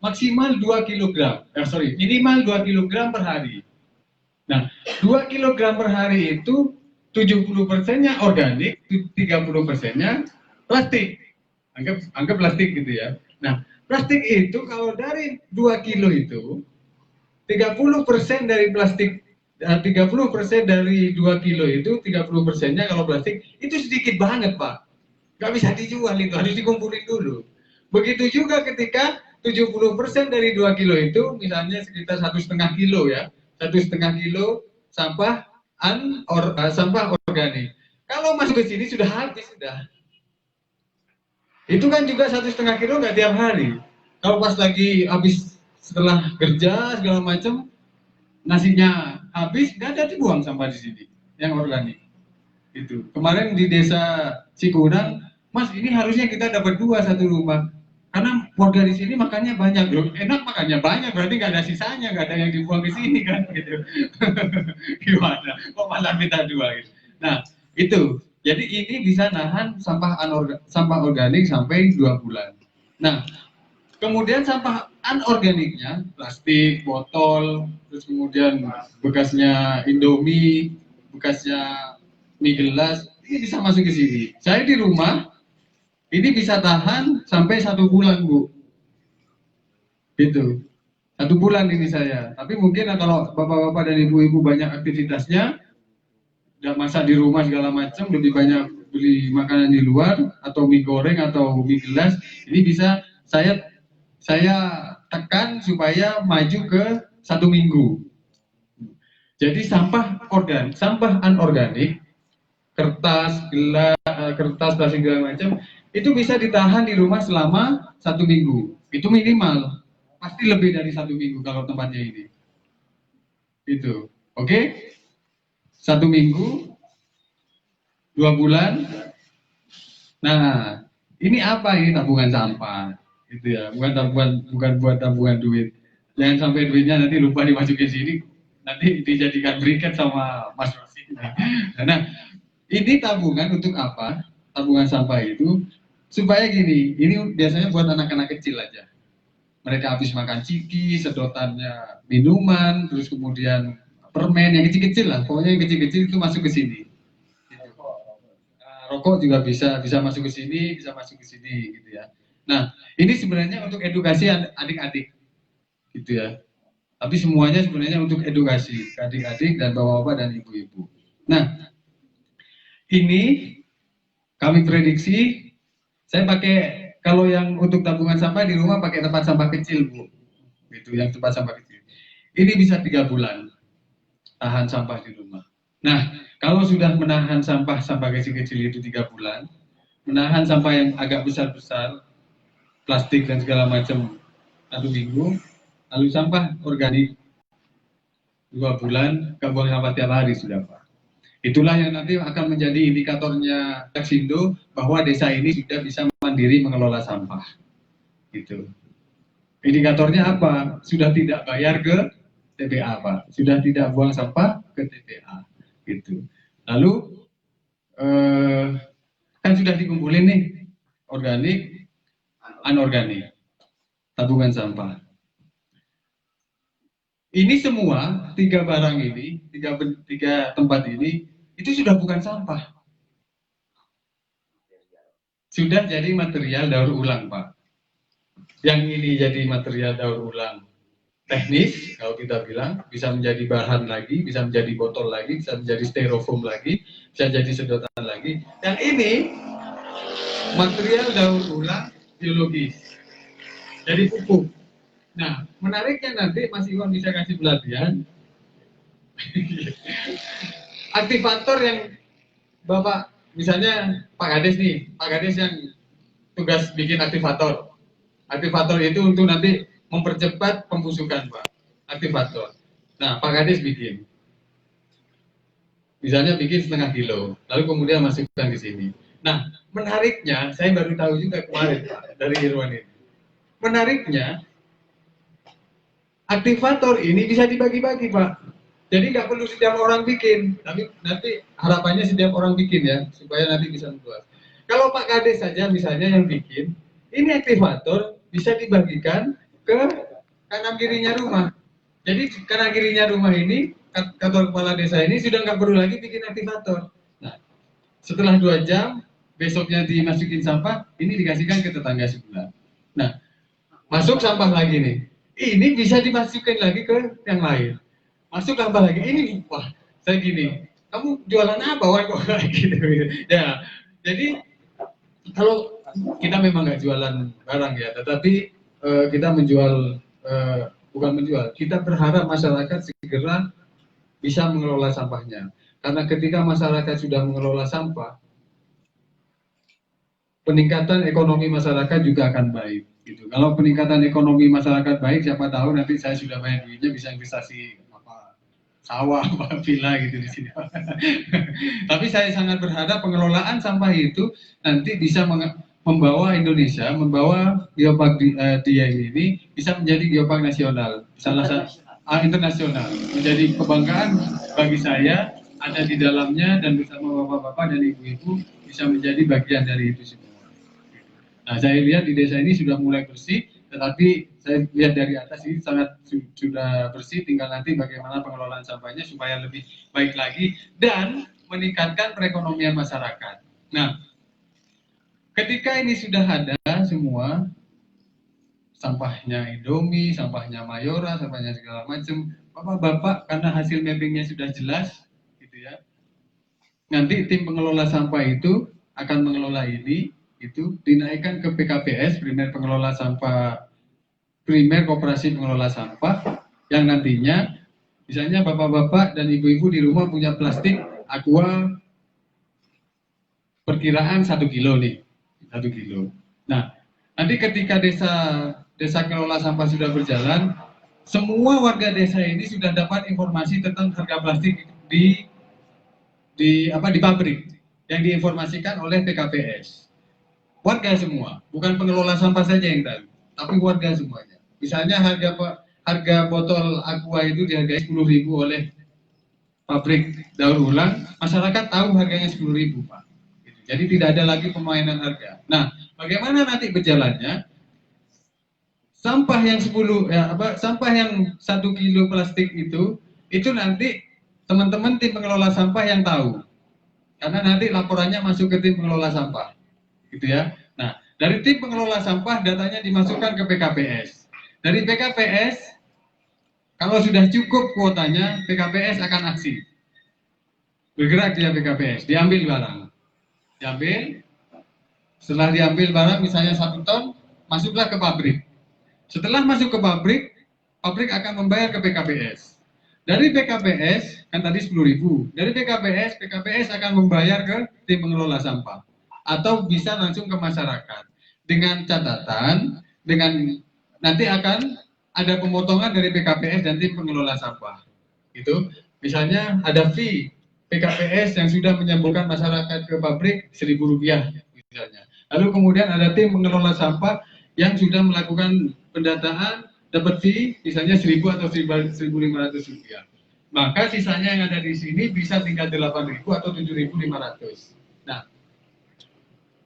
maksimal 2 kg. Minimal 2 kg per hari. Nah, 2 kg per hari itu 70%-nya organik, 30%-nya plastik. Anggap plastik gitu ya. Nah, plastik itu kalau dari 2 kilo itu 30% dari plastik, 30% dari 2 kilo itu, 30%-nya kalau plastik, itu sedikit banget, Pak. Nggak bisa dijual itu, harus dikumpulin dulu. Begitu juga ketika 70% dari 2 kilo itu, misalnya sekitar 1,5 kilo ya, 1,5 kilo sampah organik. Kalau masuk ke sini sudah habis, sudah. Itu kan juga 1,5 kilo nggak tiap hari. Kalau pas lagi habis setelah kerja segala macam, nasinya habis, nggak ada dibuang sampah di sini yang organik. Itu kemarin di desa Cikunang, Mas ini harusnya kita dapat 2 satu rumah, karena warga di sini makannya banyak, loh enak makannya banyak, berarti nggak ada sisanya, nggak ada yang dibuang ke sini kan, gitu. Gimana? Kok malah minta 2 gitu. Nah itu, jadi ini bisa nahan sampah organik sampai 2 bulan. Nah kemudian sampah anorganiknya, plastik, botol, terus kemudian bekasnya Indomie, bekasnya mie gelas, ini bisa masuk ke sini. Saya di rumah, ini bisa tahan sampai 1 bulan, Bu. Gitu. 1 bulan ini saya. Tapi mungkin kalau bapak-bapak dan ibu-ibu banyak aktivitasnya, udah masak di rumah segala macam, lebih banyak beli makanan di luar, atau mie goreng, atau mie gelas, ini bisa saya tekan supaya maju ke 1 minggu. Jadi sampah anorganik, kertas, kertas, plastik segala macam, itu bisa ditahan di rumah selama 1 minggu. Itu minimal, pasti lebih dari 1 minggu kalau tempatnya ini. Itu, oke? 1 minggu, 2 bulan. Nah, ini apa? Ini tabungan sampah. Gitu ya, bukan buat tabungan duit. Jangan sampai duitnya nanti lupa dimasukin sini, nanti dijadikan briket sama Mas Rosi. Nah, ini tabungan untuk apa? Tabungan sampah itu supaya gini, ini biasanya buat anak-anak kecil aja. Mereka habis makan ciki, sedotannya minuman, terus kemudian permen yang kecil-kecil lah, pokoknya yang kecil-kecil itu masuk ke sini. Rokok juga bisa masuk ke sini, bisa masuk ke sini gitu ya. Nah, ini sebenarnya untuk edukasi adik-adik, gitu ya. Tapi semuanya sebenarnya untuk edukasi adik-adik dan bapak-bapak dan ibu-ibu. Nah, ini kami prediksi, saya pakai kalau yang untuk tabungan sampah di rumah pakai tempat sampah kecil, Bu. Gitu, yang tempat sampah kecil. Ini bisa 3 bulan tahan sampah di rumah. Nah, kalau sudah menahan sampah kecil-kecil itu 3 bulan, menahan sampah yang agak besar-besar, plastik dan segala macam 1 minggu, lalu sampah organik 2 bulan, nggak buang sampah tiap hari sudah, Pak. Itulah yang nanti akan menjadi indikatornya Teksindo bahwa desa ini sudah bisa mandiri mengelola sampah. Gitu. Indikatornya apa? Sudah tidak bayar ke TPA, Pak. Sudah tidak buang sampah ke TPA. Gitu. Lalu kan sudah dikumpulin nih organik, anorganik, tabungan sampah. Ini semua 3 barang ini, tiga tempat ini, itu sudah bukan sampah. Sudah jadi material daur ulang, Pak. Yang ini jadi material daur ulang teknis, kalau kita bilang, bisa menjadi bahan lagi, bisa menjadi botol lagi, bisa menjadi styrofoam lagi, bisa jadi sedotan lagi. Yang ini material daur ulang biologis, jadi pupuk. Nah, menariknya nanti Mas Iwan bisa kasih pelatihan aktivator yang Bapak, misalnya Pak Kades nih, Pak Kades yang tugas bikin aktivator. Aktivator itu untuk nanti mempercepat pembusukan, Pak. Aktivator. Nah, Pak Kades bikin. Misalnya bikin 0,5 kilo, lalu kemudian masukkan ke sini. Nah, menariknya, saya baru tahu juga kemarin, Pak, dari Irwan ini. Menariknya, aktivator ini bisa dibagi-bagi, Pak. Jadi nggak perlu setiap orang bikin, tapi nanti harapannya setiap orang bikin ya, supaya nanti bisa luas. Kalau Pak Kades saja misalnya yang bikin, ini aktivator bisa dibagikan ke kanan kirinya rumah. Jadi kanan kirinya rumah ini, kantor kepala desa ini sudah nggak perlu lagi bikin aktivator. Nah, setelah 2 jam, besoknya dimasukin sampah, ini dikasihkan ke tetangga sebelah. Nah, masuk sampah lagi nih. ini bisa dimasukin lagi ke yang lain. Masuk tambah lagi, ini wah saya gini, kamu jualan apa wah kok kayak gitu. Ya, jadi kalau kita memang nggak jualan barang ya, tetapi kita menjual, bukan menjual, kita berharap masyarakat segera bisa mengelola sampahnya. Karena ketika masyarakat sudah mengelola sampah, peningkatan ekonomi masyarakat juga akan baik. Gitu. Kalau peningkatan ekonomi masyarakat baik, siapa tahu nanti saya sudah banyak duitnya bisa investasi apa sawah, apa villa gitu di sini. Tapi saya sangat berharap pengelolaan sampah itu nanti bisa membawa Indonesia, membawa geopark Dieng ini bisa menjadi geopark nasional, salah satu internasional, menjadi kebanggaan bagi saya ada di dalamnya dan bersama bapak-bapak dan ibu-ibu bisa menjadi bagian dari itu semua. Nah, saya lihat di desa ini sudah mulai bersih, tetapi saya lihat dari atas ini sangat sudah bersih, tinggal nanti bagaimana pengelolaan sampahnya supaya lebih baik lagi dan meningkatkan perekonomian masyarakat. Nah, ketika ini sudah ada semua, sampahnya Indomie, sampahnya Mayora, sampahnya segala macam, bapak-bapak karena hasil mappingnya sudah jelas, gitu ya. Nanti tim pengelola sampah itu akan mengelola ini, itu dinaikkan ke PKPS, primer pengelola sampah, primer koperasi pengelola sampah, yang nantinya misalnya bapak-bapak dan ibu-ibu di rumah punya plastik aqua perkiraan 1 kilo nih, 1 kilo. Nah, nanti ketika desa kelola sampah sudah berjalan, semua warga desa ini sudah dapat informasi tentang harga plastik di pabrik yang diinformasikan oleh PKPS. Warga semua, bukan pengelola sampah saja yang tahu, tapi warga semuanya. Misalnya harga botol aqua itu dihargai 10.000 oleh pabrik daur ulang, masyarakat tahu harganya 10.000, Pak. Jadi tidak ada lagi pemainan harga. Nah, bagaimana nanti berjalannya? Sampah yang 1 kilo plastik itu nanti teman-teman tim pengelola sampah yang tahu. Karena nanti laporannya masuk ke tim pengelola sampah. Gitu ya. Nah, dari tim pengelola sampah datanya dimasukkan ke PKPS. Dari PKPS, kalau sudah cukup kuotanya, PKPS akan aksi. Bergerak dia PKPS, diambil barang. Diambil, setelah diambil barang misalnya 1 ton, masuklah ke pabrik. Setelah masuk ke pabrik, pabrik akan membayar ke PKPS. Dari PKPS, kan tadi 10.000. Dari PKPS akan membayar ke tim pengelola sampah. Atau bisa langsung ke masyarakat dengan catatan nanti akan ada pemotongan dari PKPS dan tim pengelola sampah itu misalnya ada fee PKPS yang sudah menyambungkan masyarakat ke pabrik Rp1.000 misalnya, lalu kemudian ada tim pengelola sampah yang sudah melakukan pendataan dapat fee misalnya 1.000 atau Rp1.500, maka sisanya yang ada di sini bisa tinggal 8.000 atau 7.500. Nah,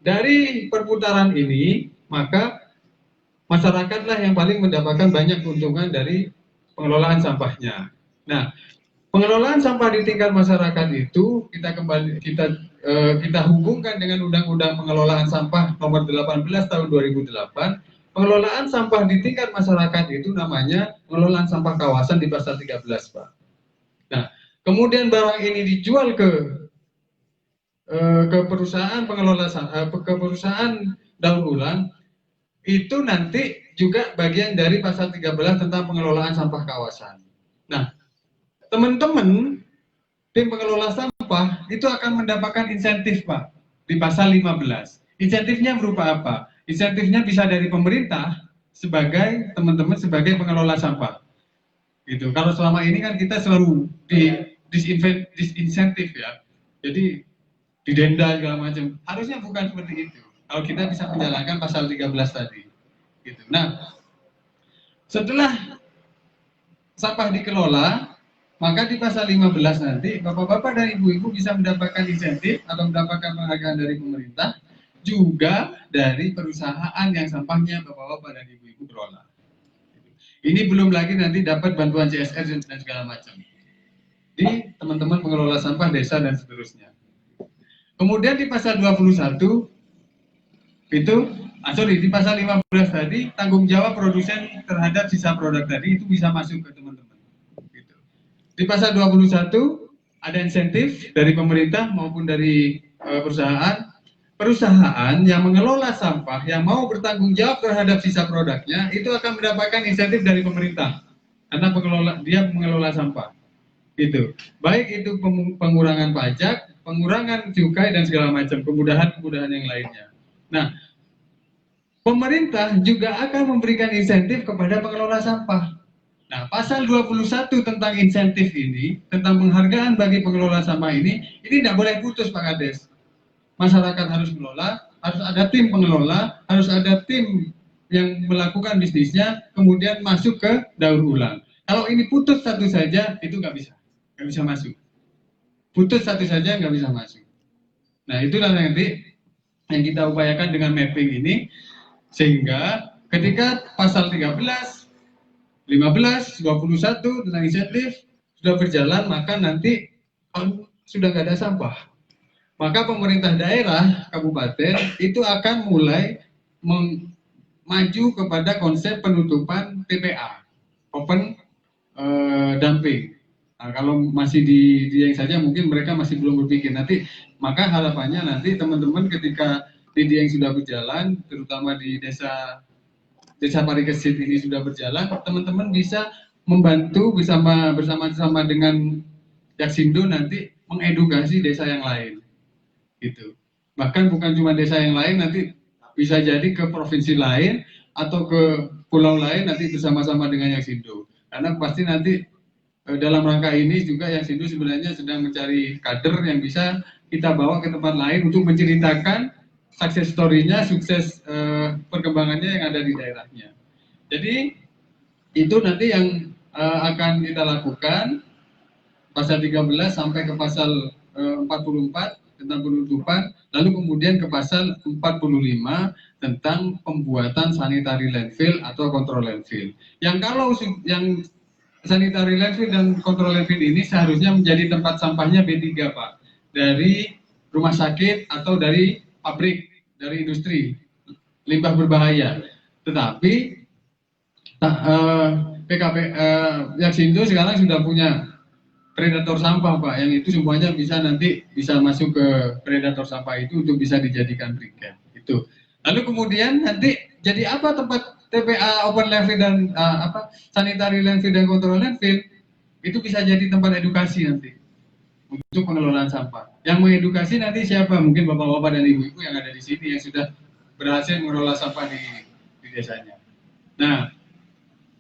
dari perputaran ini, maka masyarakatlah yang paling mendapatkan banyak keuntungan dari pengelolaan sampahnya. Nah, pengelolaan sampah di tingkat masyarakat itu kita hubungkan dengan Undang-Undang Pengelolaan Sampah Nomor 18 Tahun 2008. Pengelolaan sampah di tingkat masyarakat itu namanya pengelolaan sampah kawasan di pasal 13, Pak. Nah, kemudian barang ini dijual ke perusahaan pengelola ke perusahaan daur ulang, itu nanti juga bagian dari pasal 13 tentang pengelolaan sampah kawasan. Nah, teman-teman tim pengelola sampah itu akan mendapatkan insentif, Pak, di pasal 15. Insentifnya berupa apa? Insentifnya bisa dari pemerintah sebagai teman-teman sebagai pengelola sampah. Gitu. Kalau selama ini kan kita selalu disinsentif ya. Jadi didenda segala macam. Harusnya bukan seperti itu. Kalau kita bisa menjalankan pasal 13 tadi. Gitu. Nah, setelah sampah dikelola, maka di pasal 15 nanti bapak-bapak dan ibu-ibu bisa mendapatkan insentif atau mendapatkan penghargaan dari pemerintah, juga dari perusahaan yang sampahnya bapak-bapak dan ibu-ibu kelola. Ini belum lagi nanti dapat bantuan CSR dan segala macam. Di teman-teman pengelola sampah desa dan seterusnya. Kemudian di pasal 21 itu Di pasal 15 tadi tanggung jawab produsen terhadap sisa produk tadi itu bisa masuk ke teman-teman. Gitu. Di pasal 21 ada insentif dari pemerintah maupun dari perusahaan. Perusahaan yang mengelola sampah yang mau bertanggung jawab terhadap sisa produknya itu akan mendapatkan insentif dari pemerintah karena dia mengelola sampah. Itu baik itu pengurangan pajak, pengurangan cukai dan segala macam kemudahan-kemudahan yang lainnya. Nah, pemerintah juga akan memberikan insentif kepada pengelola sampah. Nah, pasal 21 tentang insentif ini, tentang penghargaan bagi pengelola sampah ini tidak boleh putus Pak Kades. Masyarakat harus mengelola, harus ada tim pengelola, harus ada tim yang melakukan bisnisnya, kemudian masuk ke daur ulang. Kalau ini putus satu saja, itu nggak bisa masuk. Putus satu saja nggak bisa masuk. Nah, itulah nanti yang kita upayakan dengan mapping ini, sehingga ketika pasal 13, 15, 21 tentang insentif sudah berjalan, maka nanti sudah nggak ada sampah. Maka pemerintah daerah, kabupaten, itu akan mulai maju kepada konsep penutupan TPA, open dumping. Nah, kalau masih di Dieng saja mungkin mereka masih belum berpikir. Nanti, maka harapannya nanti teman-teman ketika di Dieng sudah berjalan, terutama di Desa Parikesit ini sudah berjalan, teman-teman bisa membantu bersama-sama dengan Yaksindo nanti mengedukasi desa yang lain, gitu. Bahkan bukan cuma desa yang lain, nanti bisa jadi ke provinsi lain atau ke pulau lain nanti bersama-sama dengan Yaksindo. Karena pasti nanti dalam rangka ini juga Yaksindo sebenarnya sedang mencari kader yang bisa kita bawa ke tempat lain untuk menceritakan success story-nya, sukses perkembangannya yang ada di daerahnya. Jadi itu nanti yang akan kita lakukan pasal 13 sampai ke pasal 44 tentang penutupan, lalu kemudian ke pasal 45 tentang pembuatan sanitary landfill atau kontrol landfill. Yang kalau yang sanitary landfill dan kontrol landfill ini seharusnya menjadi tempat sampahnya B3 Pak, dari rumah sakit atau dari pabrik, dari industri, limbah berbahaya. Tetapi Yaksindo sekarang sudah punya predator sampah Pak, yang itu semuanya bisa masuk ke predator sampah itu untuk bisa dijadikan briket. Itu. Lalu kemudian nanti jadi apa tempat TPA open landfill dan sanitary landfill dan control landfill itu bisa jadi tempat edukasi nanti untuk pengelolaan sampah. Yang mengedukasi nanti siapa? Mungkin bapak-bapak dan ibu-ibu yang ada di sini yang sudah berhasil mengelola sampah di desanya. Nah,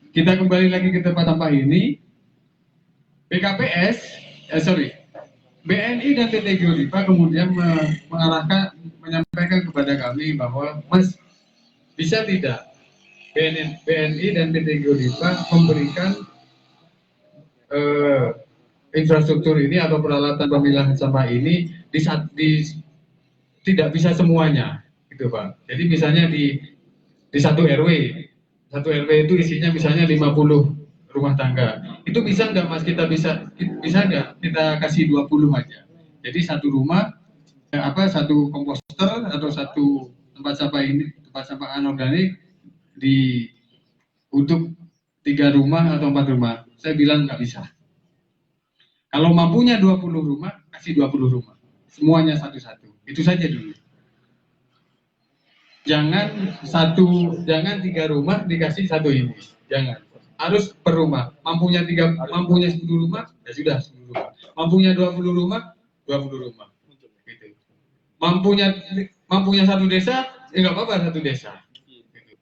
kita kembali lagi ke tempat sampah ini. BNI dan PT Geodipa kemudian menyampaikan kepada kami bahwa Mas, bisa tidak BNI dan PT Geodipa memberikan infrastruktur ini atau peralatan pemilahan sampah ini tidak bisa semuanya, gitu Pak. Jadi misalnya di satu RW itu isinya misalnya 50 rumah tangga. Itu bisa nggak Mas, kita bisa nggak kita kasih 20 aja. Jadi satu rumah satu komposter atau satu tempat sampah anorganik untuk 3 rumah atau 4 rumah. Saya bilang nggak bisa. Kalau mampunya 20 rumah, kasih 20 rumah. Semuanya satu-satu. Itu saja dulu. Jangan 3 rumah dikasih 1 ini. Jangan. Harus per rumah. Mampunya 10 rumah, ya sudah 10 rumah. Mampunya 20 rumah, 20 rumah. Gitu. Mampunya satu desa, ya nggak apa-apa satu desa. Gitu.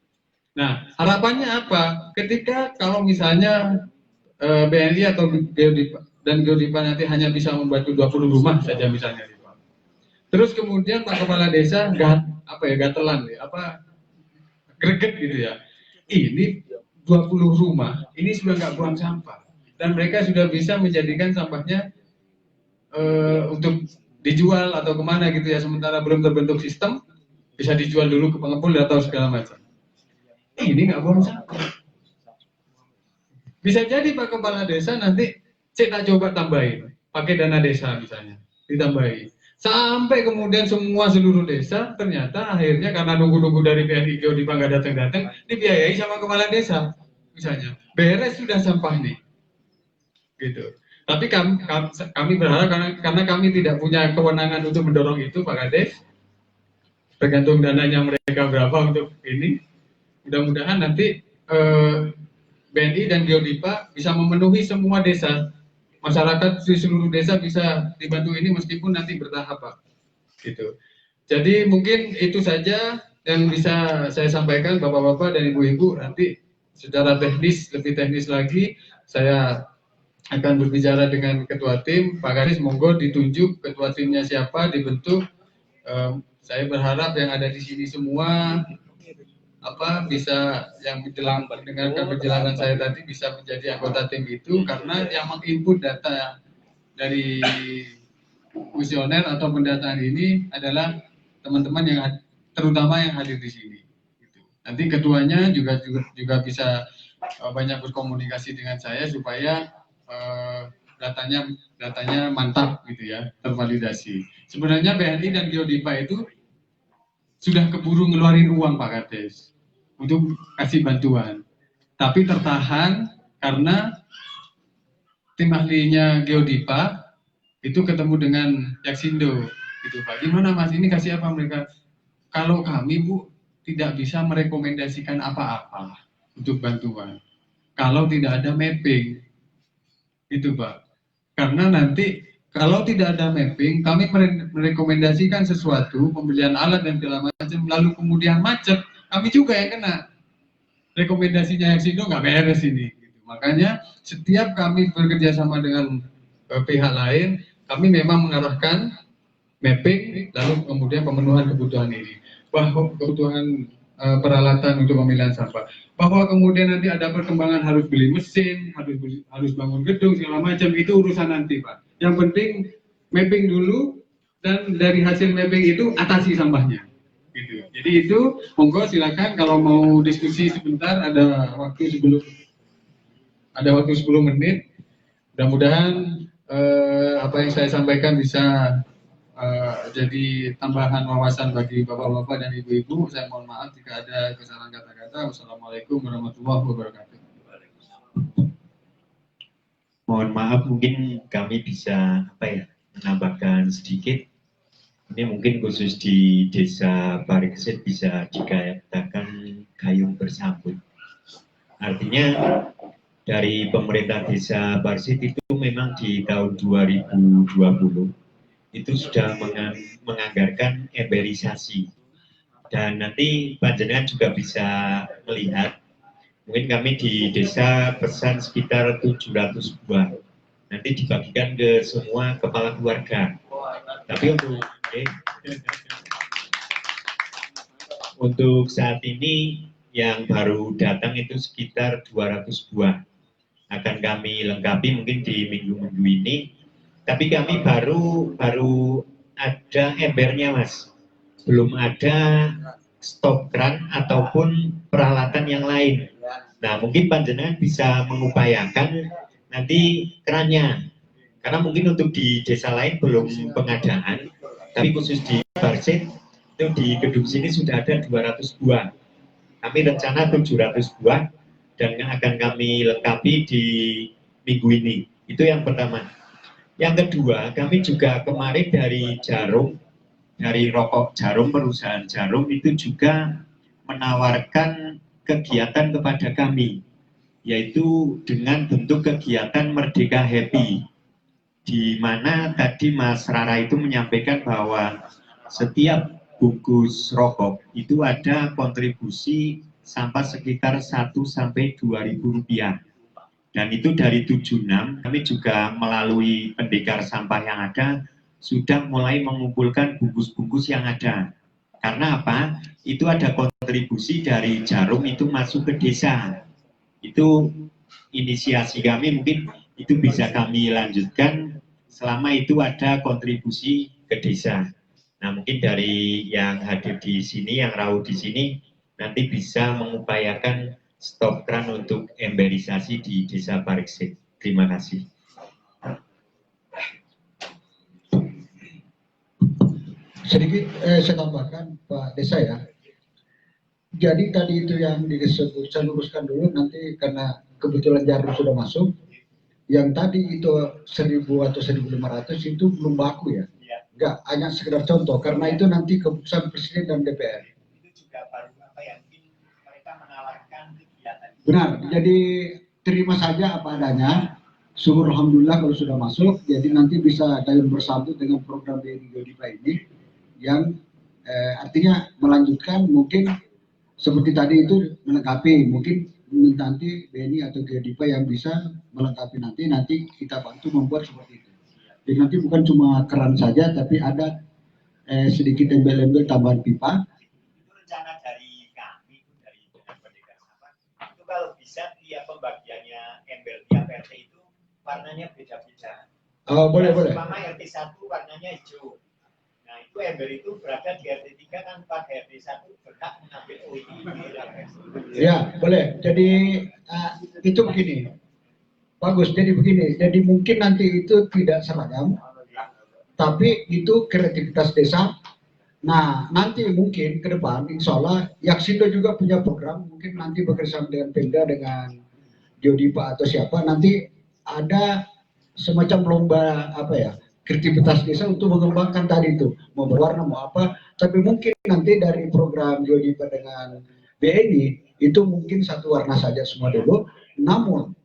Nah, harapannya apa? Ketika kalau misalnya BNI atau Geodipa nanti hanya bisa membantu 20 rumah saja misalnya. Terus kemudian Pak Kepala Desa gatelan greget gitu ya. Ini 20 rumah, ini sudah nggak buang sampah. Dan mereka sudah bisa menjadikan sampahnya untuk dijual atau kemana gitu ya. Sementara belum terbentuk sistem, bisa dijual dulu ke pengepul atau segala macam. Ini nggak buang sampah. Bisa jadi Pak Kepala Desa nanti saya tak coba tambahin, pakai dana desa misalnya, ditambahin. Sampai kemudian semua seluruh desa ternyata akhirnya karena nunggu-nunggu dari BNI Geodipa nggak datang-datang, dibiayai sama kepala desa misalnya. Beres sudah sampah nih, gitu. Tapi kami berharap karena kami tidak punya kewenangan untuk mendorong itu, Pak Kades. Tergantung dananya mereka berapa untuk ini. Mudah-mudahan nanti BNI dan Geodipa bisa memenuhi semua desa. Masyarakat di seluruh desa bisa dibantu ini meskipun nanti bertahap, Pak. Gitu. Jadi mungkin itu saja yang bisa saya sampaikan, Bapak-bapak dan Ibu-ibu. Nanti secara teknis, lebih teknis lagi, saya akan berbicara dengan ketua tim. Pak Kadis, monggo ditunjuk ketua timnya siapa, dibentuk. Saya berharap yang ada di sini semua bisa yang mendengarkan penjelasan saya tadi bisa menjadi anggota tim itu, karena yang menginput data dari kuesioner atau pendataan ini adalah teman-teman yang terutama yang hadir di sini. Nanti ketuanya juga bisa banyak berkomunikasi dengan saya supaya datanya mantap gitu ya, tervalidasi. Sebenarnya BNI dan Geodipa itu sudah keburu ngeluarin uang Pak Kades untuk kasih bantuan, tapi tertahan karena tim ahlinya Geodipa itu ketemu dengan Yaksindo gitu Pak. Gimana Mas, ini kasih apa mereka? Kalau kami Bu tidak bisa merekomendasikan apa-apa untuk bantuan kalau tidak ada mapping itu Pak. Karena nanti kalau tidak ada mapping, kami merekomendasikan sesuatu, pembelian alat dan segala macam, lalu kemudian macet, kami juga yang kena. Rekomendasinya Yaksindo nggak beres ini. Gitu. Makanya setiap kami bekerja sama dengan pihak lain, kami memang mengarahkan mapping, lalu kemudian pemenuhan kebutuhan ini. Bahwa kebutuhan peralatan untuk pemilihan sampah. Bahwa kemudian nanti ada perkembangan harus beli mesin, harus bangun gedung segala macam, itu urusan nanti Pak. Yang penting mapping dulu, dan dari hasil mapping itu atasi sampahnya. Gitu. Jadi itu monggo silakan kalau mau diskusi sebentar, ada waktu 10 menit. Mudah-mudahan apa yang saya sampaikan bisa jadi tambahan wawasan bagi bapak-bapak dan ibu-ibu. Saya mohon maaf jika ada kesalahan kata-kata. Wassalamualaikum warahmatullahi wabarakatuh. Mohon maaf, mungkin kami bisa menambahkan sedikit. Ini mungkin khusus di Desa Parikesit bisa dikatakan gayung bersambut. Artinya dari pemerintah Desa Parikesit itu memang di tahun 2020 itu sudah menganggarkan emberisasi, dan nanti panjenengan juga bisa melihat, mungkin kami di desa pesan sekitar 700 buah, nanti dibagikan ke semua kepala keluarga. Tapi untuk saat ini yang baru datang itu sekitar 200 buah, akan kami lengkapi mungkin di minggu-minggu ini. Tapi kami baru ada embernya Mas, belum ada stok keran ataupun peralatan yang lain. Nah mungkin panjenengan bisa mengupayakan nanti kerannya, karena mungkin untuk di desa lain belum pengadaan, tapi khusus di Parikesit itu di gedung sini sudah ada 200 buah. Kami rencana 700 buah dan akan kami lengkapi di minggu ini. Itu yang pertama. Yang kedua, kami juga kemarin dari rokok jarum, perusahaan jarum itu juga menawarkan kegiatan kepada kami, yaitu dengan bentuk kegiatan Merdeka Happy, di mana tadi Mas Rara itu menyampaikan bahwa setiap bungkus rokok itu ada kontribusi sampah sekitar 1 sampai 2.000 rupiah. Dan itu dari 76 kami juga melalui pendekar sampah yang ada sudah mulai mengumpulkan bungkus-bungkus yang ada. Karena apa? Itu ada kontribusi dari jarum itu masuk ke desa. Itu inisiasi kami, mungkin itu bisa kami lanjutkan selama itu ada kontribusi ke desa. Nah mungkin dari yang hadir di sini, yang rawuh di sini, nanti bisa mengupayakan stop keran untuk emberisasi di Desa Parikesit. Terima kasih. Sedikit saya tambahkan Pak Desa ya. Jadi tadi itu yang disebut, saya luruskan dulu nanti karena kebetulan Jarum sudah masuk. Yang tadi itu 1.000 atau 1.500 itu belum baku ya. Enggak, hanya sekedar contoh karena itu nanti keputusan Presiden dan DPR. Itu juga baru apa ya, mungkin mereka menawarkan kegiatan. Benar, jadi terima saja apa adanya. Syukur alhamdulillah kalau sudah masuk, jadi nanti bisa dayung bersambut dengan program BNI Geodipa ini yang artinya melanjutkan mungkin seperti tadi itu melengkapi, mungkin nanti BNI atau Geodipa yang bisa melengkapi nanti kita bantu membuat seperti itu. Jadi nanti bukan cuma keran saja, tapi ada sedikit embel-embel tambahan pipa. Itu rencana dari kami, dari Dinas Pendidikan Sampah. Itu kalau bisa tiap pembagiannya embel tiap RT itu warnanya beda-beda. Oh, boleh. Umpama RT 1 warnanya hijau. Nah, itu ember itu berada di RT 3 kan pada RT 1 berhak mengambil ini. Ya, boleh. Jadi itu begini. Bagus, jadi begini. Jadi mungkin nanti itu tidak seragam, tapi itu kreativitas desa. Nah, nanti mungkin ke depan, insya Allah, Yaksindo juga punya program, mungkin nanti bekerjasama dengan Pemda, dengan Geodipa atau siapa, nanti ada semacam lomba apa ya, kreativitas desa untuk mengembangkan tadi itu, mau berwarna mau apa, tapi mungkin nanti dari program Geodipa dengan BNI itu mungkin satu warna saja semua dulu, namun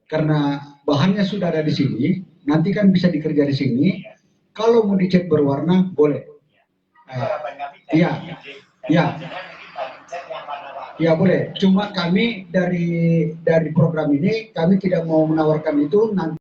karena bahannya sudah ada di sini, nanti kan bisa dikerja di sini, kalau mau dicat berwarna boleh. Iya, ya boleh. Cuma kami dari program ini kami tidak mau menawarkan itu nanti.